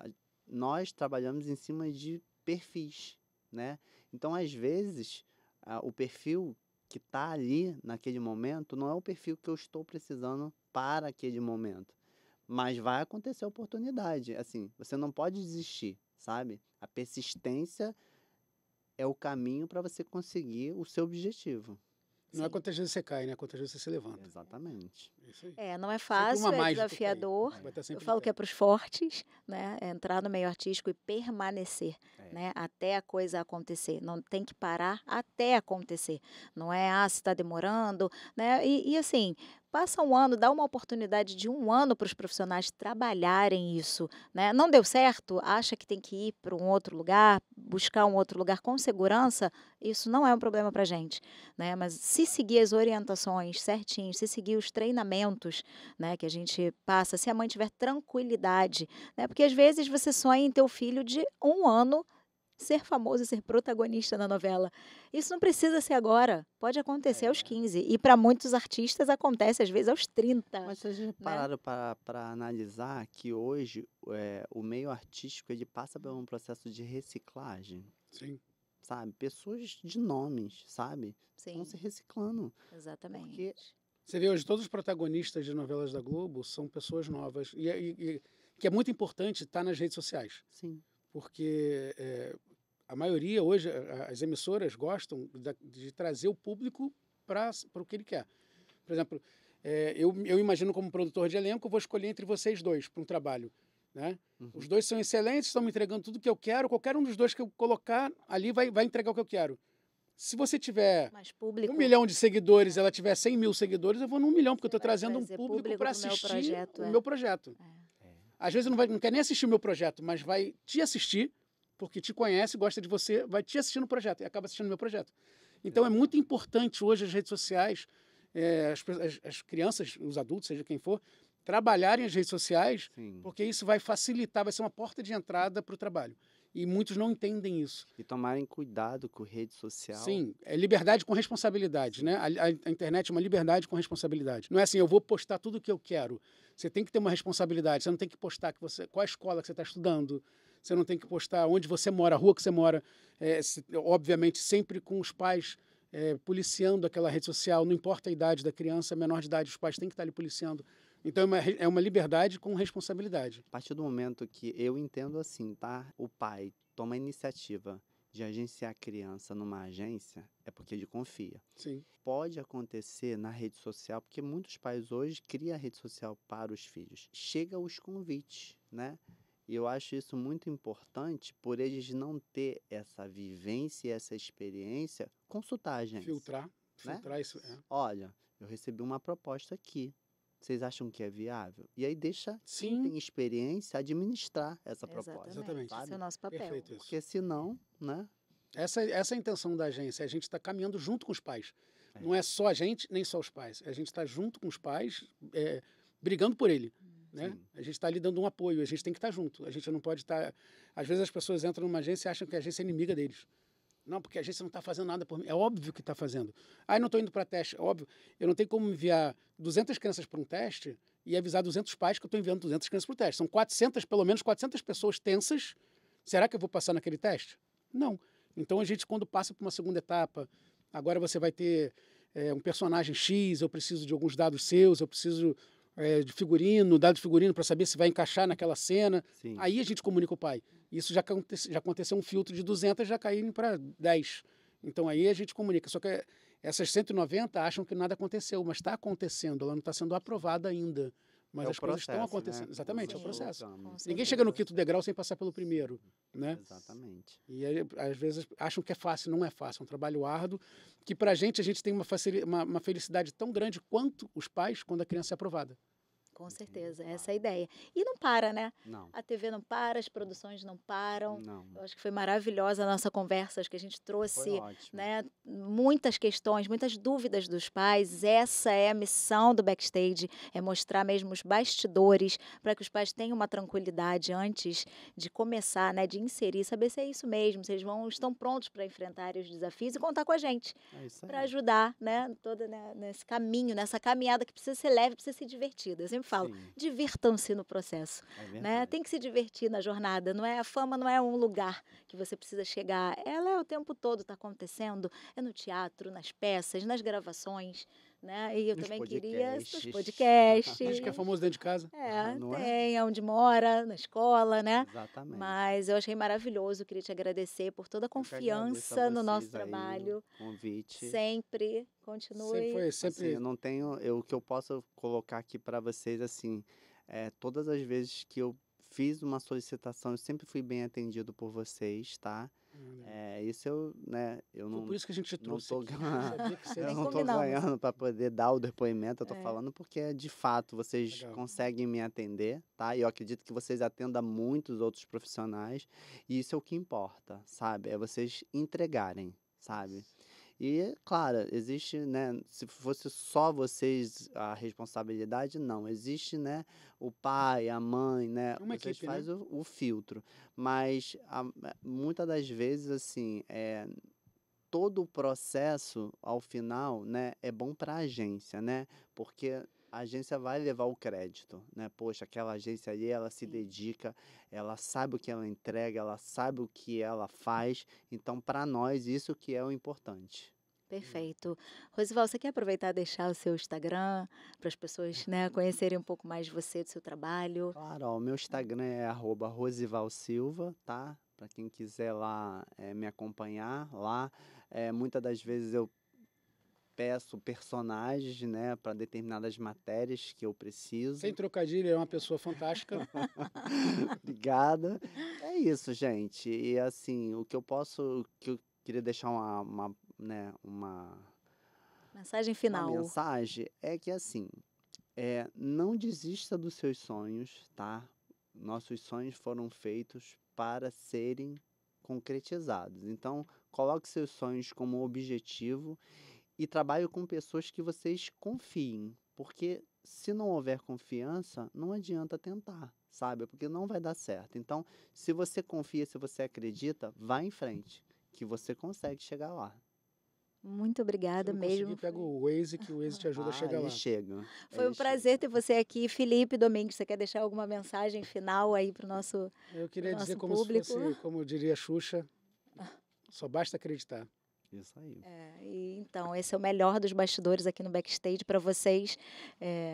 nós trabalhamos em cima de perfis, né? Então, às vezes, o perfil que está ali naquele momento não é o perfil que eu estou precisando para aquele momento. Mas vai acontecer a oportunidade. Assim, você não pode desistir, sabe? A persistência é o caminho para você conseguir o seu objetivo. Não é Sim. quantas vezes você cai, né? Quantas vezes você se levanta. Exatamente. Isso aí. É, não é Sempre fácil, uma é mais do que cair. desafiador. Vai estar Eu sempre falo em que é pé. para os fortes, né? É entrar no meio artístico e permanecer, É. né? Até a coisa acontecer. Não tem que parar até acontecer. Não é, se está demorando, né? E assim, passa um ano, dá uma oportunidade de um ano para os profissionais trabalharem isso, né? Não deu certo, acha que tem que ir para um outro lugar, buscar um outro lugar com segurança, isso não é um problema para a gente, né? Mas se seguir as orientações certinho, se seguir os treinamentos, né, que a gente passa, se a mãe tiver tranquilidade, né? Porque às vezes você sonha em ter o filho de 1 ano ser famoso e ser protagonista na novela. Isso não precisa ser agora, pode acontecer aos É. 15. E para muitos artistas acontece às vezes aos 30. Mas vocês já pararam para analisar que hoje o meio artístico ele passa por um processo de reciclagem? Sim. sabe? Pessoas de nomes, sabe? Estão Sim, se reciclando. exatamente. Você vê hoje, todos os protagonistas de novelas da Globo são pessoas novas. Que é muito importante estar nas redes sociais. Sim, Porque a maioria hoje, as emissoras gostam de trazer o público para o que ele quer. Por exemplo, eu imagino como produtor de elenco, eu vou escolher entre vocês dois para um trabalho. Né? Os dois são excelentes, estão me entregando tudo que eu quero. Qualquer um dos dois que eu colocar ali vai entregar o que eu quero. Se você tiver Mais 1 público. milhão de seguidores, ela tiver 100 mil seguidores, eu vou num milhão, porque eu estou Vai trazendo um trazer público público para pro meu assistir projeto, o é. meu projeto. É. Às vezes não quer nem assistir o meu projeto, mas vai te assistir, porque te conhece, gosta de você, vai te assistir no projeto e acaba assistindo o meu projeto. Então é muito importante hoje as redes sociais, as crianças, os adultos, seja quem for, trabalharem as redes sociais, sim. porque isso vai facilitar, vai ser uma porta de entrada para o trabalho. E muitos não entendem isso. E tomarem cuidado com rede social. Sim, é liberdade com responsabilidade, né? A internet é uma liberdade com responsabilidade. Não é assim, eu vou postar tudo o que eu quero. Você tem que ter uma responsabilidade. Você não tem que postar qual a escola que você está estudando. Você não tem que postar onde você mora, a rua que você mora. Obviamente, sempre com os pais policiando aquela rede social. Não importa a idade da criança, menor de idade, os pais têm que estar ali policiando. Então, é uma liberdade com responsabilidade. A partir do momento que eu entendo assim, tá? O pai toma a iniciativa de agenciar a criança numa agência, é porque ele confia. Sim. Pode acontecer na rede social, porque muitos pais hoje criam a rede social para os filhos. Chega os convites, né? E eu acho isso muito importante por eles não ter essa vivência e essa experiência, consultar a agência. Filtrar isso. Olha, eu recebi uma proposta aqui. Vocês acham que é viável? E aí deixa quem Sim. tem experiência administrar essa proposta. Exatamente. Esse é o nosso papel. Perfeito isso. Porque senão, né? Essa é a intenção da agência. A gente está caminhando junto com os pais. Não é só a gente, nem só os pais. A gente está junto com os pais, brigando por ele. Né? A gente está ali dando um apoio. A gente tem que estar junto. A gente não pode estar... Às vezes as pessoas entram numa agência e acham que a agência é inimiga deles. Não, porque a agência não está fazendo nada por mim. É óbvio que está fazendo. Ah, eu não estou indo para teste. É óbvio. Eu não tenho como enviar 200 crianças para um teste e avisar 200 pais que eu estou enviando 200 crianças para o teste. São 400, pelo menos 400 pessoas tensas. Será que eu vou passar naquele teste? Não. Então, a gente, quando passa para uma segunda etapa, agora você vai ter um personagem X, eu preciso de alguns dados seus, eu preciso de dado de figurino para saber se vai encaixar naquela cena. Sim. Aí a gente comunica o pai. Isso já aconteceu um filtro de 200, já caíram para 10. Então aí a gente comunica. Só que essas 190 acham que nada aconteceu, mas está acontecendo. Ela não está sendo aprovada ainda. Mas as coisas estão acontecendo. Né? Exatamente, é o Sim, processo. voltamos. Ninguém chega no quinto degrau sem passar pelo primeiro. Né? Exatamente. E aí, às vezes acham que é fácil. Não é fácil. É um trabalho árduo que para a gente tem uma felicidade tão grande quanto os pais quando a criança é aprovada. Com certeza, essa é a ideia. E não para, né? Não. A TV não para, as produções não param. Não. Eu acho que foi maravilhosa a nossa conversa, acho que a gente trouxe, Foi ótimo. né, muitas questões, muitas dúvidas dos pais. Essa é a missão do Backstage, é mostrar mesmo os bastidores para que os pais tenham uma tranquilidade antes de começar, né, de inserir, saber se é isso mesmo, se eles estão prontos para enfrentar os desafios e contar com a gente É isso aí. para ajudar, né, toda nesse caminho, nessa caminhada que precisa ser leve, precisa ser divertida. Eu sempre falo, Sim. divirtam-se no processo, É né? verdade. Tem que se divertir na jornada, não é? A fama não é um lugar que você precisa chegar, ela é o tempo todo, está acontecendo, é no teatro, nas peças, nas gravações, né? E eu Nos também queria nos podcasts. podcasts. A gente que é famoso dentro de casa. Não é? Tem onde mora, na escola, né? Exatamente. Mas eu achei maravilhoso, queria te agradecer por toda a Eu que agradeço confiança a no nosso vocês aí, trabalho. o convite. Sempre, continue. Assim, eu não tenho, o que eu posso colocar aqui para vocês, assim, todas as vezes que eu fiz uma solicitação, eu sempre fui bem atendido por vocês, tá? Isso eu Foi não, por isso que a gente te não trouxe tô aqui. ganhando, Sabia que você eu Nem não tô combinamos. ganhando para poder dar o depoimento, eu tô falando porque de fato vocês Legal. conseguem me atender, tá? E eu acredito que vocês atendam muitos outros profissionais, e isso é o que importa, sabe? É vocês entregarem, sabe? E, claro, existe, né, se fosse só vocês a responsabilidade, não. Existe, né, o pai, a mãe, né, Uma vocês equipe, fazem o filtro. Mas, muitas das vezes, assim, todo o processo, ao final, né, é bom para a agência, né? Porque a agência vai levar o crédito, né? Poxa, aquela agência ali, ela se Sim. dedica, ela sabe o que ela entrega, ela sabe o que ela faz. Então, para nós, isso que é o importante. Perfeito. Rosival, você quer aproveitar e deixar o seu Instagram para as pessoas, né, conhecerem um pouco mais de você, do seu trabalho? Claro, ó, o meu Instagram é @rosivalsilva, tá? Para quem quiser lá me acompanhar lá. Muitas das vezes eu peço personagens, né, para determinadas matérias que eu preciso. Sem trocadilho, é uma pessoa fantástica. Obrigada. É isso, gente. E assim, o que eu queria deixar né, Mensagem uma final. mensagem é que assim, não desista dos seus sonhos, tá? Nossos sonhos foram feitos para serem concretizados. Então, coloque seus sonhos como objetivo e trabalhe com pessoas que vocês confiem, porque se não houver confiança, não adianta tentar, sabe? Porque não vai dar certo. Então, se você confia, se você acredita, vá em frente, que você consegue chegar lá. Muito Se obrigada não conseguir, mesmo. pega o Waze, que o Waze te ajuda a chegar Ele lá. chega. Foi um Ele prazer chega. ter você aqui, Felipe Domingues. Você quer deixar alguma mensagem final aí para o nosso Eu queria dizer nosso como se público? fosse, como diria Xuxa, só basta acreditar. Isso aí. Então, esse é o melhor dos bastidores aqui no Backstage para vocês.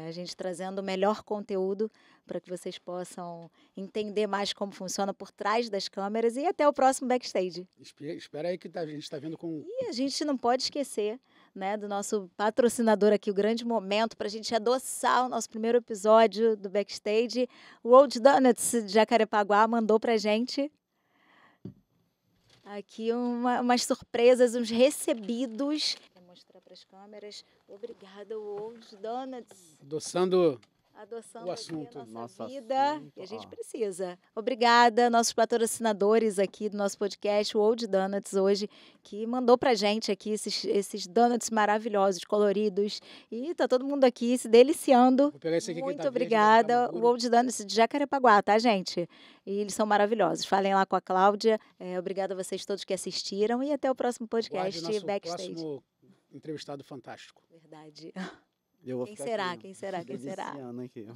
A gente trazendo o melhor conteúdo para que vocês possam entender mais como funciona por trás das câmeras. E até o próximo Backstage. Espera aí que a gente está vendo com... E a gente não pode esquecer, né, do nosso patrocinador aqui, o grande momento para a gente adoçar o nosso primeiro episódio do Backstage. O Old Donuts de Jacarepaguá mandou para a gente aqui umas surpresas, uns recebidos. Vou mostrar para as câmeras. Obrigada, Old Donuts. O Adoçando aqui assunto. a nossa Nosso vida. assunto, E a gente ó. precisa. Obrigada, nossos patrocinadores aqui do nosso podcast, o Old Donuts, hoje, que mandou pra gente aqui esses donuts maravilhosos, coloridos. E tá todo mundo aqui se deliciando. Vou pegar esse aqui que Muito tá verde, deve obrigada. tá O maduro. Old Donuts de Jacarepaguá, tá, gente? E eles são maravilhosos. Falem lá com a Cláudia. Obrigada a vocês todos que assistiram. E até o próximo Aguarde podcast o nosso Backstage. próximo entrevistado fantástico. Verdade. Eu vou Quem ficar será? aqui, Quem será? Quem será? deliciando aqui.